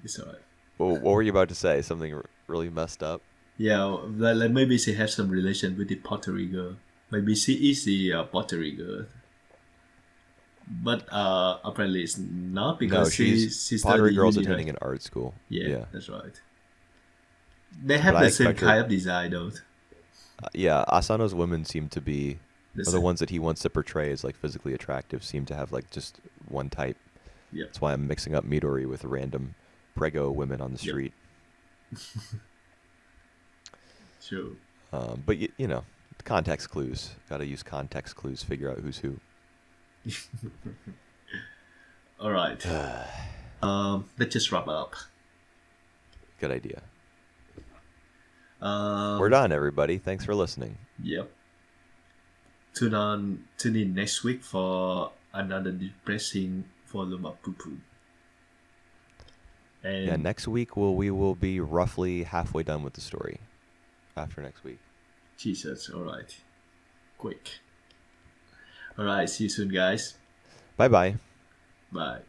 It's alright. well, what were you about to say? Something really messed up? Yeah, like maybe she has some relation with the pottery girl. Maybe she is the pottery girl, but apparently it's not No, because she's she Pottery studied Girl's uni, right? attending an art school. Yeah, Yeah, that's right. They but have I the same expect her. kind of design though. Yeah, Asano's women seem to be, The or the same. ones that he wants to portray as like physically attractive, seem to have like just one type. Yeah. That's why I'm mixing up Midori with random prego women on the Yep. street. Sure. But you know, context clues. Got to use context clues. Figure out who's who. All right. Let's just wrap up. Good idea. Um, We're done, everybody. Thanks for listening. Yep. Tune in next week for another depressing volume of poo poo. And Yeah, next week we will be roughly halfway done with the story. After next week. Jesus, all right. Quick. All right, see you soon, guys. Bye bye. Bye.